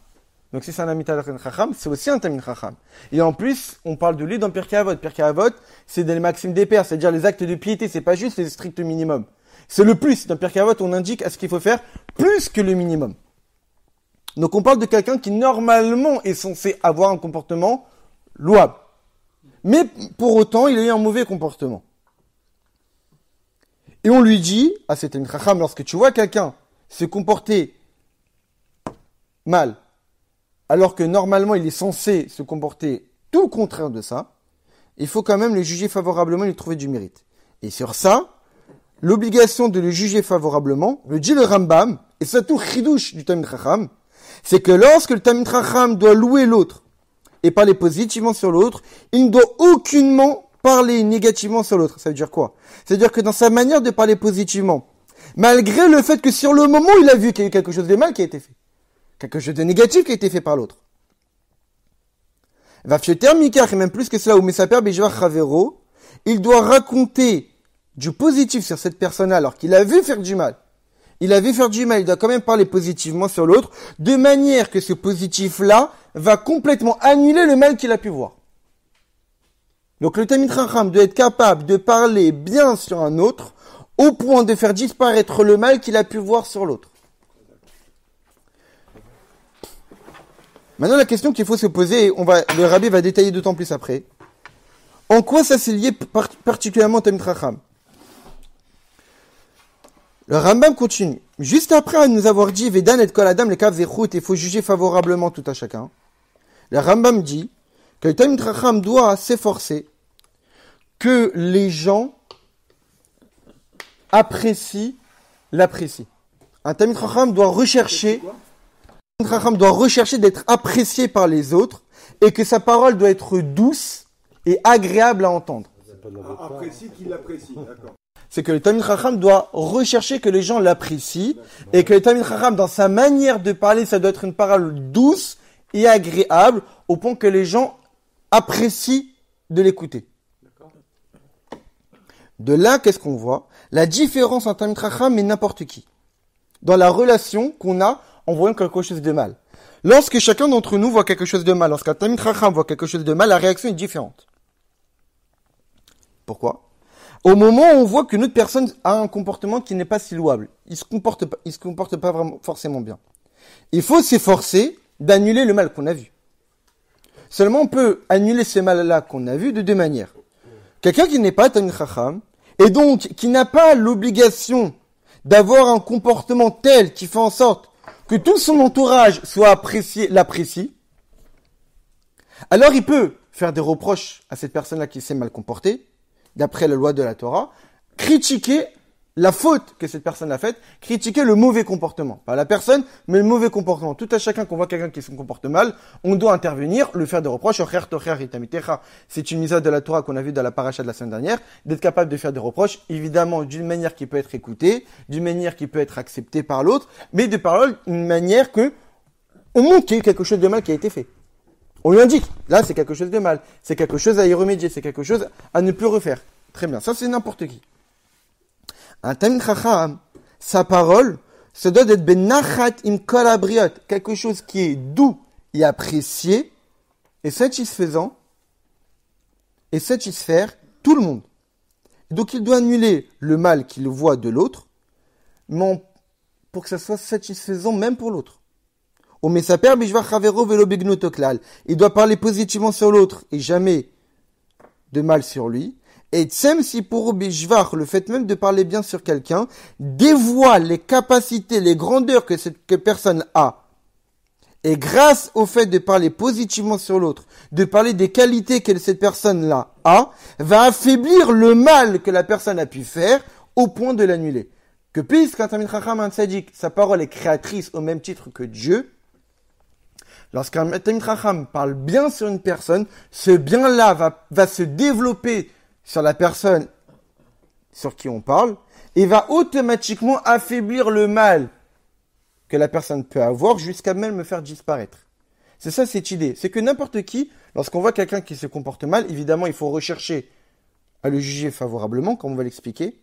Donc si c'est un ami d'un Talmid Chacham, c'est aussi un Talmid Chacham. Et en plus, on parle de lui dans Pirkei Avot. Pirkei Avot, c'est des maximes des pères, c'est-à-dire les actes de piété, c'est pas juste les stricts minimum. C'est le plus. Dans Pirkei Avot, on indique à ce qu'il faut faire plus que le minimum. Donc on parle de quelqu'un qui normalement est censé avoir un comportement louable. Mais pour autant, il a eu un mauvais comportement. Et on lui dit, à cet Talmid Chacham, lorsque tu vois quelqu'un se comporter mal, alors que normalement il est censé se comporter tout le contraire de ça, il faut quand même le juger favorablement et lui trouver du mérite. Et sur ça, l'obligation de le juger favorablement, le dit le Rambam, et c'est tout chidouche du Talmid Chacham, c'est que lorsque le Talmid Chacham doit louer l'autre, et parler positivement sur l'autre, il ne doit aucunement parler négativement sur l'autre. Ça veut dire quoi? C'est-à-dire que dans sa manière de parler positivement, malgré le fait que sur le moment il a vu qu'il y a eu quelque chose de mal qui a été fait, quelque chose de négatif qui a été fait par l'autre. Va fioter mikar, et même plus que cela, ou mesaper bejvar chavero, il doit raconter du positif sur cette personne alors qu'il a vu faire du mal. Il doit quand même parler positivement sur l'autre, de manière que ce positif-là va complètement annuler le mal qu'il a pu voir. Donc le Talmid Chacham doit être capable de parler bien sur un autre, au point de faire disparaître le mal qu'il a pu voir sur l'autre. Maintenant la question qu'il faut se poser, le Rabbi va détailler d'autant plus après. En quoi ça s'est lié particulièrement au Talmid Chacham? Le Rambam continue. Juste après nous avoir dit Vedan et Kol Adam le Kav Zechut, il faut juger favorablement tout à chacun. Le Rambam dit que le Talmid Chacham doit s'efforcer que les gens l'apprécient. Un Talmid Chacham doit rechercher d'être apprécié par les autres et que sa parole doit être douce et agréable à entendre. Apprécie qu'il l'apprécie, d'accord. C'est que le Talmid Chacham doit rechercher que les gens l'apprécient et que le Talmid Chacham, dans sa manière de parler, ça doit être une parole douce et agréable au point que les gens apprécient de l'écouter. De là, qu'est-ce qu'on voit? La différence entre Talmid Chacham et n'importe qui. Dans la relation qu'on a en voyant quelque chose de mal. Lorsque chacun d'entre nous voit quelque chose de mal, lorsqu'un Talmid Chacham voit quelque chose de mal, la réaction est différente. Pourquoi? Au moment où on voit qu'une autre personne a un comportement qui n'est pas si louable, il se comporte pas vraiment forcément bien. Il faut s'efforcer d'annuler le mal qu'on a vu. Seulement on peut annuler ce mal-là qu'on a vu de deux manières. Quelqu'un qui n'est pas Talmid Chacham, et donc qui n'a pas l'obligation d'avoir un comportement tel qui fait en sorte que tout son entourage l'apprécie, alors il peut faire des reproches à cette personne-là qui s'est mal comportée, d'après la loi de la Torah, critiquer la faute que cette personne a faite, critiquer le mauvais comportement. Pas la personne, mais le mauvais comportement. Tout à chacun qu'on voit quelqu'un qui se comporte mal, on doit intervenir, lui faire des reproches. C'est une mise de la Torah qu'on a vue dans la paracha de la semaine dernière, d'être capable de faire des reproches, évidemment d'une manière qui peut être écoutée, d'une manière qui peut être acceptée par l'autre, mais de parole, une manière que on montre qu'il y a eu quelque chose de mal qui a été fait. On lui indique, là c'est quelque chose de mal, c'est quelque chose à y remédier, c'est quelque chose à ne plus refaire. Très bien, ça c'est n'importe qui. Un Talmid Chacham, sa parole, ça doit être benachat im kol habriot, quelque chose qui est doux et apprécié et satisfaisant et satisfaire tout le monde. Donc il doit annuler le mal qu'il voit de l'autre, mais pour que ça soit satisfaisant même pour l'autre. Il doit parler positivement sur l'autre et jamais de mal sur lui. Et tsem si pour bishvach, le fait même de parler bien sur quelqu'un, dévoile les capacités, les grandeurs que cette personne a. Et grâce au fait de parler positivement sur l'autre, de parler des qualités que cette personne-là a, va affaiblir le mal que la personne a pu faire au point de l'annuler. Que puisqu'un Talmid Chacham, un tzaddik, sa parole est créatrice au même titre que Dieu, lorsqu'un Talmid Chacham parle bien sur une personne, ce bien-là va se développer sur la personne sur qui on parle, et va automatiquement affaiblir le mal que la personne peut avoir jusqu'à même le faire disparaître. C'est ça cette idée. C'est que n'importe qui, lorsqu'on voit quelqu'un qui se comporte mal, évidemment il faut rechercher à le juger favorablement, comme on va l'expliquer.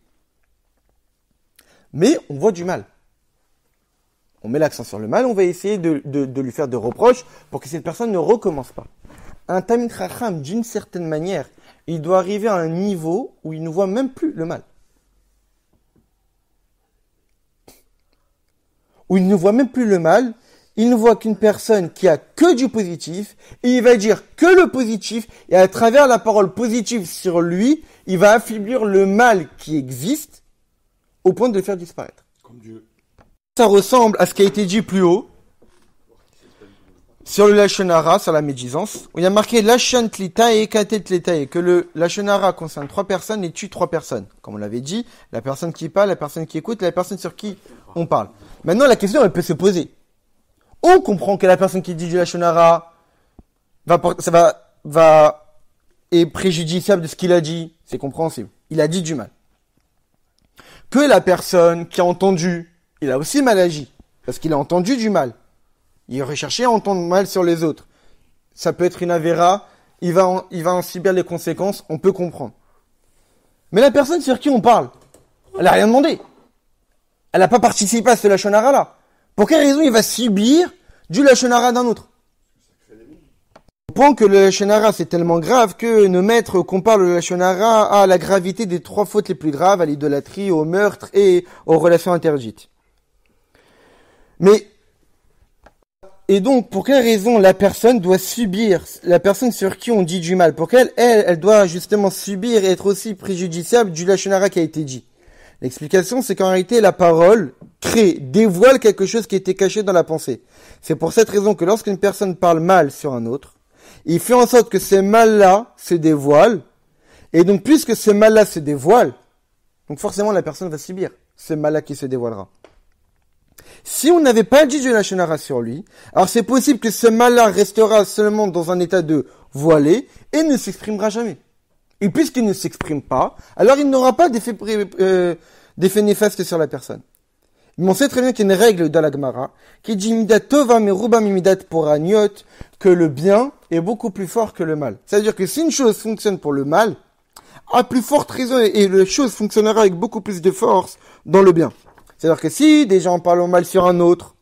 Mais on voit du mal. On met l'accent sur le mal, on va essayer de lui faire des reproches pour que cette personne ne recommence pas. Un Talmid Chacham, d'une certaine manière, il doit arriver à un niveau où il ne voit même plus le mal. Où il ne voit même plus le mal, il ne voit qu'une personne qui a que du positif, et il va dire que le positif, et à travers la parole positive sur lui, il va affaiblir le mal qui existe, au point de le faire disparaître. Comme Dieu. Ça ressemble à ce qui a été dit plus haut, sur le Lashon Hara, sur la médisance, où il y a marqué Lashon Tlitae, Katet Tlitae, que le Lashon Hara concerne 3 personnes et tue 3 personnes. Comme on l'avait dit, la personne qui parle, la personne qui écoute, la personne sur qui on parle. Maintenant, la question, elle peut se poser. On comprend que la personne qui dit du Lashon Hara est préjudiciable de ce qu'il a dit. C'est compréhensible. Il a dit du mal. Que la personne qui a entendu, il a aussi mal agi. Parce qu'il a entendu du mal. Il recherchait à entendre mal sur les autres. Ça peut être une avéra, il va en subir les conséquences, on peut comprendre. Mais la personne sur qui on parle, elle n'a rien demandé. Elle n'a pas participé à ce Lashon Hara là. Pour quelle raison il va subir du Lashon Hara d'un autre? Au point que le Lashon Hara c'est tellement grave que nos maîtres comparent le Lashon Hara à la gravité des 3 fautes les plus graves, à l'idolâtrie, au meurtre et aux relations interdites. Et donc, pour quelle raison la personne doit subir, la personne sur qui on dit du mal, pour qu'elle, elle doit justement subir et être aussi préjudiciable du Lashon Hara qui a été dit? L'explication, c'est qu'en réalité, la parole dévoile quelque chose qui était caché dans la pensée. C'est pour cette raison que lorsqu'une personne parle mal sur un autre, il fait en sorte que ce mal-là se dévoile, et donc puisque ce mal-là se dévoile, donc forcément la personne va subir ce mal-là qui se dévoilera. Si on n'avait pas dit du Lashon Hara sur lui, alors c'est possible que ce mal-là restera seulement dans un état de voilé et ne s'exprimera jamais. Et puisqu'il ne s'exprime pas, alors il n'aura pas d'effet néfaste sur la personne. Mais on sait très bien qu'il y a une règle dans la Gemara qui dit Midat Tova meruba mimidat poraniot, que le bien est beaucoup plus fort que le mal. C'est-à-dire que si une chose fonctionne pour le mal, à plus forte raison, et la chose fonctionnera avec beaucoup plus de force dans le bien. C'est-à-dire que si des gens parlent mal sur un autre,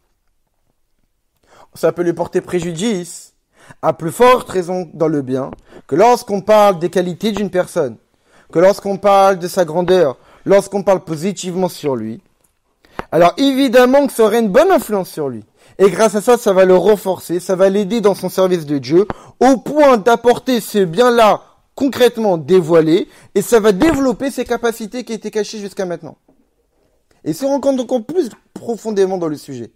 ça peut lui porter préjudice, à plus forte raison dans le bien, que lorsqu'on parle des qualités d'une personne, que lorsqu'on parle de sa grandeur, lorsqu'on parle positivement sur lui, alors évidemment que ça aurait une bonne influence sur lui. Et grâce à ça, ça va le renforcer, ça va l'aider dans son service de Dieu, au point d'apporter ce bien-là concrètement dévoilé, et ça va développer ses capacités qui étaient cachées jusqu'à maintenant. Et si on rentre encore plus profondément dans le sujet,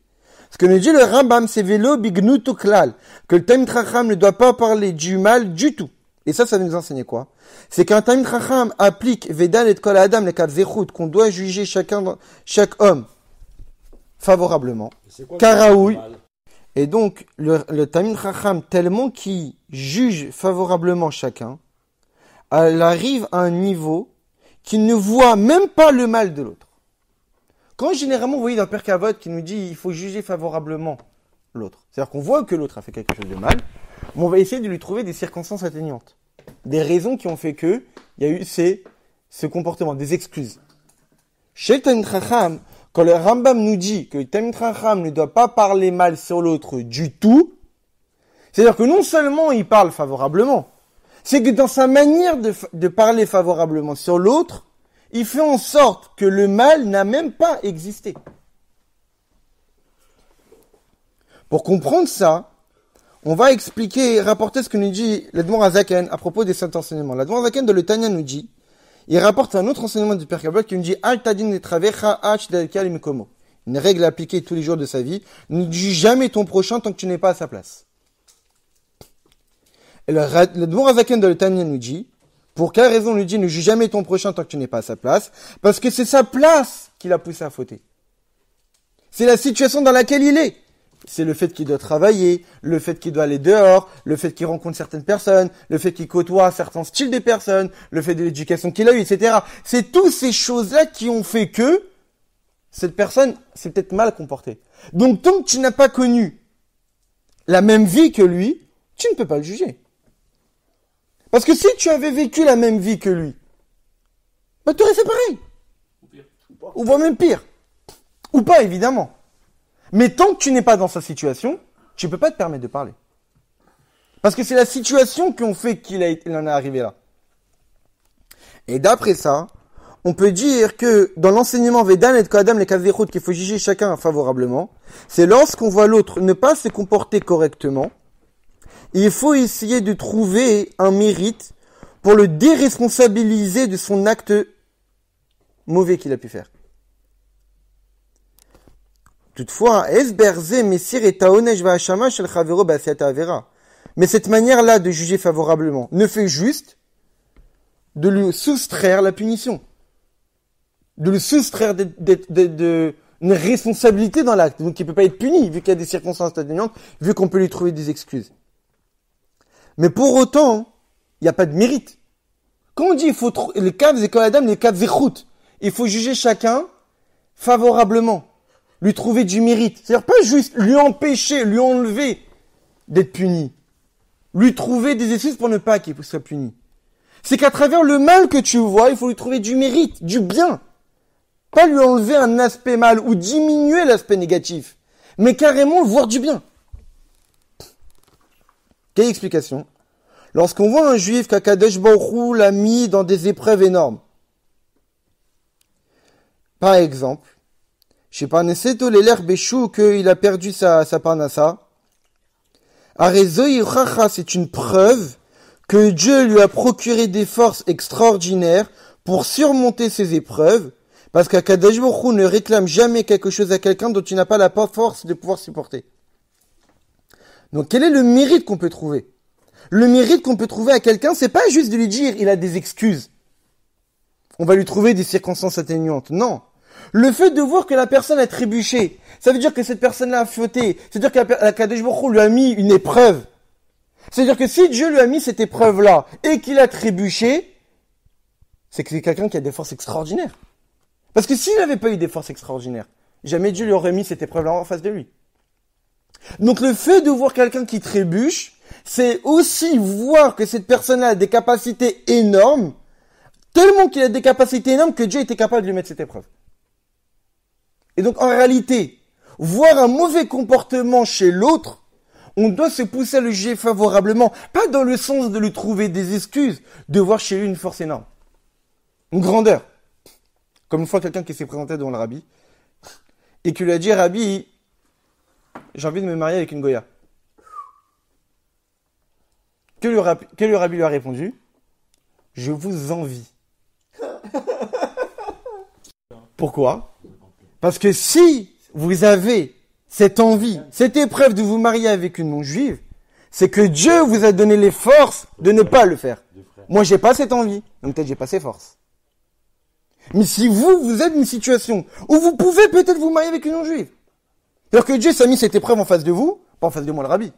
ce que nous dit le Rambam, c'est Velo Bignutu Klal, que le Talmid Chacham ne doit pas parler du mal du tout. Et ça nous enseigne quoi? C'est qu'un Talmid Chacham applique Vedan et Kol Adam le Kav qu'on doit juger chaque homme favorablement, Karaoui. Et donc, le Talmid Chacham, tellement qu'il juge favorablement chacun, elle arrive à un niveau qu'il ne voit même pas le mal de l'autre. Quand généralement, vous voyez dans le Père Kavod qui nous dit il faut juger favorablement l'autre. C'est-à-dire qu'on voit que l'autre a fait quelque chose de mal, mais on va essayer de lui trouver des circonstances atténuantes. Des raisons qui ont fait que il y a eu ce comportement, des excuses. Chez le Talmid Chacham, quand le Rambam nous dit que le Talmid Chacham ne doit pas parler mal sur l'autre du tout, c'est-à-dire que non seulement il parle favorablement, c'est que dans sa manière de parler favorablement sur l'autre, il fait en sorte que le mal n'a même pas existé. Pour comprendre ça, on va rapporter ce que nous dit l'Admor Hazaken à propos des saints enseignements. L'Admor Hazaken de le Tanya nous dit, il rapporte un autre enseignement du Père Kavod qui nous dit Al tadin letravecha ach delkal mikomo. une règle à appliquer tous les jours de sa vie, ne juge jamais ton prochain tant que tu n'es pas à sa place. Et le Dmour HaZaken de l'Etania nous dit, pour quelle raison lui dit ne juge jamais ton prochain tant que tu n'es pas à sa place? Parce que c'est sa place qui l'a poussé à fauter. C'est la situation dans laquelle il est. C'est le fait qu'il doit travailler, le fait qu'il doit aller dehors, le fait qu'il rencontre certaines personnes, le fait qu'il côtoie certains styles de personnes, le fait de l'éducation qu'il a eue, etc. C'est toutes ces choses-là qui ont fait que cette personne s'est peut-être mal comportée. Donc, tant que tu n'as pas connu la même vie que lui, tu ne peux pas le juger. Parce que si tu avais vécu la même vie que lui, bah, tu aurais fait pareil. Ou voire même pire. Ou pas, évidemment. Mais tant que tu n'es pas dans sa situation, tu peux pas te permettre de parler. Parce que c'est la situation qui ont fait qu'il en est arrivé là. Et d'après ça, on peut dire que dans l'enseignement Vedan et de Kodam, les Kazérout, qu'il faut juger chacun favorablement, c'est lorsqu'on voit l'autre ne pas se comporter correctement, il faut essayer de trouver un mérite pour le déresponsabiliser de son acte mauvais qu'il a pu faire. Toutefois, mais cette manière-là de juger favorablement ne fait juste de lui soustraire la punition, de lui soustraire une responsabilité dans l'acte, donc il ne peut pas être puni vu qu'il y a des circonstances atténuantes, vu qu'on peut lui trouver des excuses. Mais pour autant, il n'y a pas de mérite. Quand on dit il faut les cas c'est comme Adam, les cas zéchout, il faut juger chacun favorablement. Lui trouver du mérite. C'est-à-dire pas juste lui empêcher, lui enlever d'être puni. Lui trouver des excuses pour ne pas qu'il soit puni. C'est qu'à travers le mal que tu vois, il faut lui trouver du mérite, du bien. Pas lui enlever un aspect mal ou diminuer l'aspect négatif. Mais carrément voir du bien. Quelle explication? Lorsqu'on voit un juif qu'Akadosh Baruch Hu l'a mis dans des épreuves énormes. Par exemple, je sais pas, Neseto l'Eler Béchou, qu'il a perdu sa parnassa. Arezoi Racha, c'est une preuve que Dieu lui a procuré des forces extraordinaires pour surmonter ces épreuves, parce qu'Akadosh Baruch Hu ne réclame jamais quelque chose à quelqu'un dont tu n'as pas la force de pouvoir supporter. Donc, quel est le mérite qu'on peut trouver? Le mérite qu'on peut trouver à quelqu'un, c'est pas juste de lui dire, il a des excuses. On va lui trouver des circonstances atténuantes. Non. Le fait de voir que la personne a trébuché, ça veut dire que cette personne-là a fauté. C'est-à-dire qu'Akadosh Baruch Hu lui a mis une épreuve. C'est-à-dire que si Dieu lui a mis cette épreuve-là et qu'il a trébuché, c'est que c'est quelqu'un qui a des forces extraordinaires. Parce que s'il n'avait pas eu des forces extraordinaires, jamais Dieu lui aurait mis cette épreuve-là en face de lui. Donc le fait de voir quelqu'un qui trébuche, c'est aussi voir que cette personne-là a des capacités énormes, tellement qu'il a des capacités énormes que Dieu était capable de lui mettre cette épreuve. Et donc en réalité, voir un mauvais comportement chez l'autre, on doit se pousser à le juger favorablement, pas dans le sens de lui trouver des excuses, de voir chez lui une force énorme, une grandeur. Comme une fois quelqu'un qui s'est présenté devant le rabbi, et qui lui a dit, Rabbi, j'ai envie de me marier avec une Goya. Que le rabbi lui a répondu? Je vous envie. Pourquoi? Parce que si vous avez cette envie, cette épreuve de vous marier avec une non-juive, c'est que Dieu vous a donné les forces de ne pas le faire. Moi, j'ai pas cette envie, donc peut-être j'ai pas ces forces. Mais si vous êtes dans une situation où vous pouvez peut-être vous marier avec une non-juive, c'est-à-dire que Dieu s'est mis cette épreuve en face de vous, pas en face de moi le rabbi,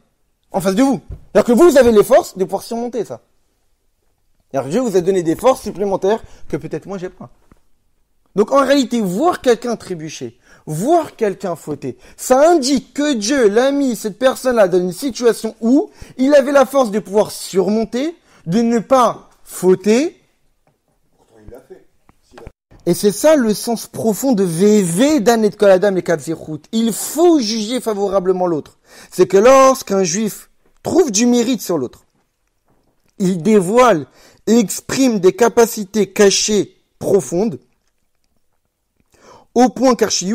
en face de vous. C'est-à-dire que vous avez les forces de pouvoir surmonter ça. Alors Dieu vous a donné des forces supplémentaires que peut-être moi j'ai pas. Donc en réalité, voir quelqu'un trébucher, voir quelqu'un fauter, ça indique que Dieu l'a mis cette personne-là dans une situation où il avait la force de pouvoir surmonter, de ne pas fauter. Pourtant, il l'a fait. Et c'est ça le sens profond de VV d'Anet Koladam et Katzirhout. Il faut juger favorablement l'autre. C'est que lorsqu'un juif trouve du mérite sur l'autre, il dévoile et exprime des capacités cachées profondes, au point qu'au fait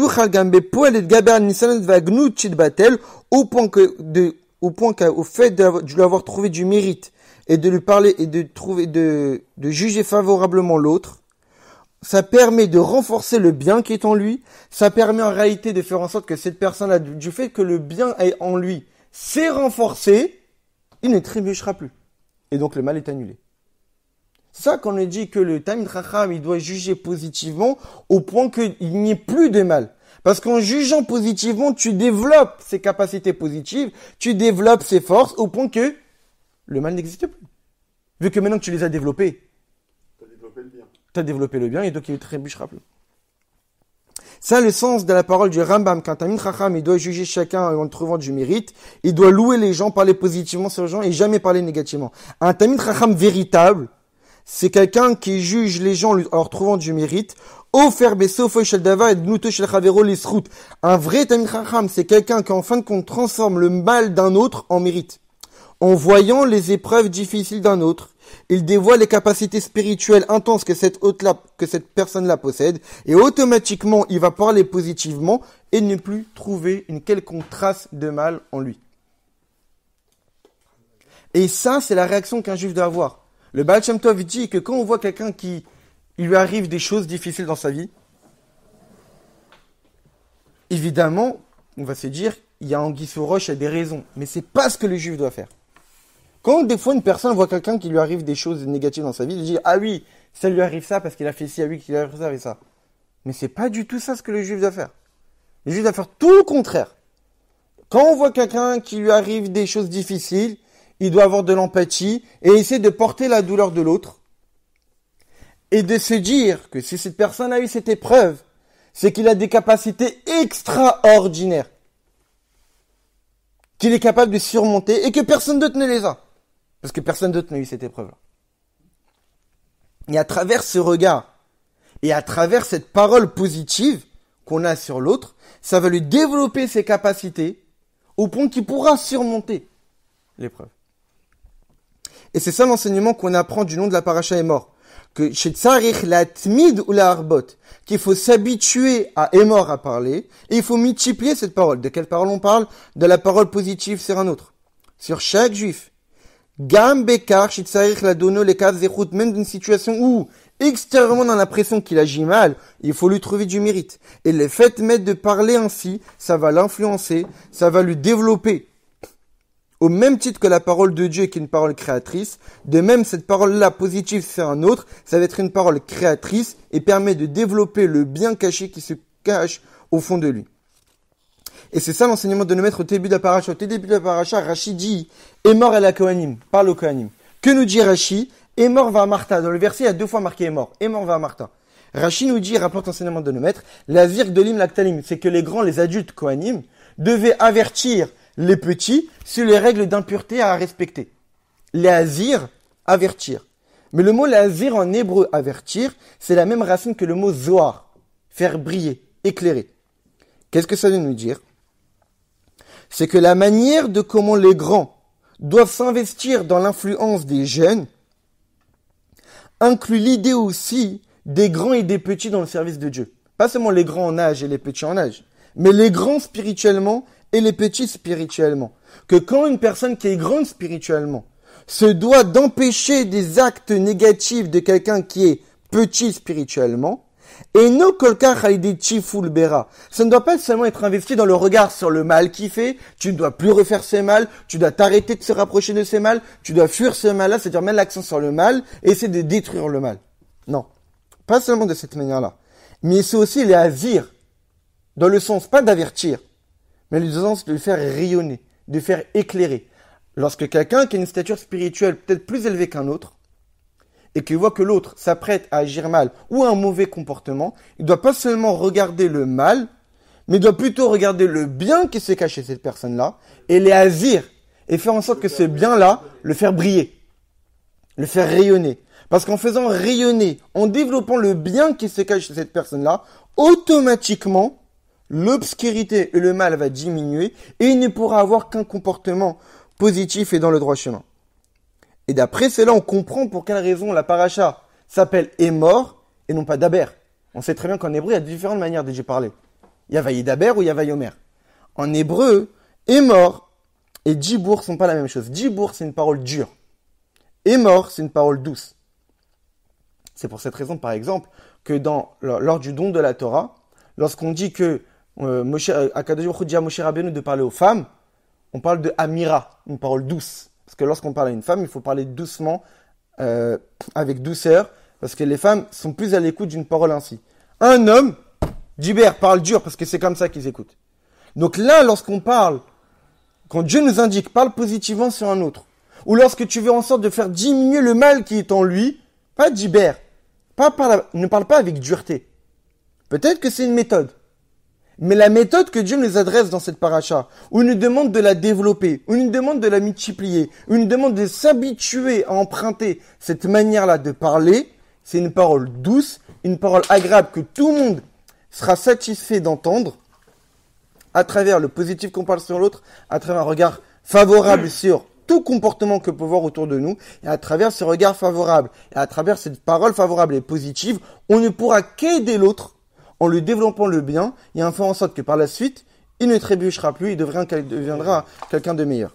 de lui avoir trouvé du mérite et de lui parler et de juger favorablement l'autre, ça permet de renforcer le bien qui est en lui. Ça permet en réalité de faire en sorte que cette personne-là, du fait que le bien est en lui, s'est renforcé, il ne trébuchera plus. Et donc le mal est annulé. C'est ça qu'on nous dit que le Talmid Chacham, il doit juger positivement au point qu'il n'y ait plus de mal. Parce qu'en jugeant positivement, tu développes ses capacités positives, tu développes ses forces au point que le mal n'existe plus. Vu que maintenant que tu les as développées, T'as développé le bien. tu as développé le bien et donc il ne trébuchera plus. Ça, le sens de la parole du Rambam. Quand un Talmid Chacham, il doit juger chacun en trouvant du mérite, il doit louer les gens, parler positivement sur les gens et jamais parler négativement. Un Talmid Chacham véritable, c'est quelqu'un qui juge les gens en leur trouvant du mérite. Un vrai Talmid Chacham, c'est quelqu'un qui en fin de compte transforme le mal d'un autre en mérite. En voyant les épreuves difficiles d'un autre, il dévoile les capacités spirituelles intenses que cette personne-là possède, et automatiquement, il va parler positivement et ne plus trouver une quelconque trace de mal en lui. Et ça, c'est la réaction qu'un juif doit avoir. Le Baal Shem Tov dit que quand on voit quelqu'un qui il lui arrive des choses difficiles dans sa vie, évidemment, on va se dire, il y a anguille sous roche, il y a des raisons. Mais c'est pas ce que le juif doit faire. Quand des fois une personne voit quelqu'un qui lui arrive des choses négatives dans sa vie, il dit, ah oui, ça lui arrive ça parce qu'il a fait ci, ah oui, qu'il a fait ça et ça. Mais c'est pas du tout ça ce que le juif doit faire. Le juif doit faire tout le contraire. Quand on voit quelqu'un qui lui arrive des choses difficiles, il doit avoir de l'empathie et essayer de porter la douleur de l'autre. Et de se dire que si cette personne a eu cette épreuve, c'est qu'il a des capacités extraordinaires. Qu'il est capable de surmonter et que personne d'autre ne les a. Parce que personne d'autre n'a eu cette épreuve-là. Et à travers ce regard, et à travers cette parole positive qu'on a sur l'autre, ça va lui développer ses capacités au point qu'il pourra surmonter l'épreuve. Et c'est ça l'enseignement qu'on apprend du nom de la paracha Emor. Que chez Tsarich la Tmid ou la Arbot, qu'il faut s'habituer à Emor à parler, et il faut multiplier cette parole. De quelle parole on parle? De la parole positive sur un autre. Sur chaque juif. Gam Bekar, chez Tsarich la Dono, les Kav Zechut, même d'une situation où, extérieurement on a l'impression qu'il agit mal, il faut lui trouver du mérite. Et le fait même de parler ainsi, ça va l'influencer, ça va lui développer. Au même titre que la parole de Dieu qui est une parole créatrice, de même cette parole-là positive sur un autre, ça va être une parole créatrice et permet de développer le bien caché qui se cache au fond de lui. Et c'est ça l'enseignement de nous mettre au début de la paracha. Au début de la paracha, Rashi dit « Emor el ha-Kohanim » parle au Kohanim. Que nous dit Rashi? Emor va Martha. Dans le verset, il y a 2 fois marqué Emor. Emor va Martha. Rashi nous dit, rapporte l'enseignement de nous mettre, la zirk de l'im lactalim, c'est que les grands, les adultes Kohanim, devaient avertir les petits sur les règles d'impureté à respecter. Les azir, avertir. Mais le mot azir en hébreu, avertir, c'est la même racine que le mot zoar, faire briller, éclairer. Qu'est-ce que ça veut nous dire? C'est que la manière de comment les grands doivent s'investir dans l'influence des jeunes inclut l'idée aussi des grands et des petits dans le service de Dieu. Pas seulement les grands en âge et les petits en âge, mais les grands spirituellement et les petits spirituellement. Que quand une personne qui est grande spirituellement se doit d'empêcher des actes négatifs de quelqu'un qui est petit spirituellement, et non kolka khaïditi fulbera. Ça ne doit pas seulement être investi dans le regard sur le mal qu'il fait, tu ne dois plus refaire ces mal, tu dois t'arrêter de se rapprocher de ces mal, tu dois fuir ce mal-là, c'est-à-dire mettre l'accent sur le mal et essayer de détruire le mal. Non. Pas seulement de cette manière-là. Mais c'est aussi les azir, dans le sens pas d'avertir, mais le sens de le faire rayonner, de faire éclairer. Lorsque quelqu'un qui a une stature spirituelle peut-être plus élevée qu'un autre, et qu'il voit que l'autre s'apprête à agir mal ou à un mauvais comportement, il ne doit pas seulement regarder le mal, mais il doit plutôt regarder le bien qui se cache chez cette personne-là, et les azir, et faire en sorte que ce bien-là, le faire briller, le faire rayonner. Parce qu'en faisant rayonner, en développant le bien qui se cache chez cette personne-là, automatiquement, l'obscurité et le mal va diminuer et il ne pourra avoir qu'un comportement positif et dans le droit chemin. Et d'après cela, on comprend pour quelle raison la paracha s'appelle Emor et non pas Daber. On sait très bien qu'en hébreu, il y a différentes manières de parler. Il y a Vaïdaber ou il y a Vaïomer. En hébreu, Emor et Djibour sont pas la même chose. Djibour, c'est une parole dure. Emor, c'est une parole douce. C'est pour cette raison, par exemple, que lors du don de la Torah, lorsqu'on dit que Akadosh Baruch Hu dit à Moshe Rabbeinu de parler aux femmes, on parle de Amira, une parole douce. Parce que lorsqu'on parle à une femme, il faut parler doucement, avec douceur, parce que les femmes sont plus à l'écoute d'une parole ainsi. Un homme, Diber, parle dur, parce que c'est comme ça qu'ils écoutent. Donc là, lorsqu'on parle, quand Dieu nous indique, parle positivement sur un autre, ou lorsque tu veux en sorte de faire diminuer le mal qui est en lui, pas Diber, ne parle pas avec dureté. Peut-être que c'est une méthode. Mais la méthode que Dieu nous adresse dans cette paracha, où il nous demande de la développer, où il nous demande de la multiplier, où il nous demande de s'habituer à emprunter cette manière-là de parler, c'est une parole douce, une parole agréable que tout le monde sera satisfait d'entendre, à travers le positif qu'on parle sur l'autre, à travers un regard favorable sur tout comportement que peut voir autour de nous, et à travers ce regard favorable, et à travers cette parole favorable et positive, on ne pourra qu'aider l'autre en lui développant le bien, et en faisant en sorte que par la suite, il ne trébuchera plus, il deviendra quelqu'un de meilleur.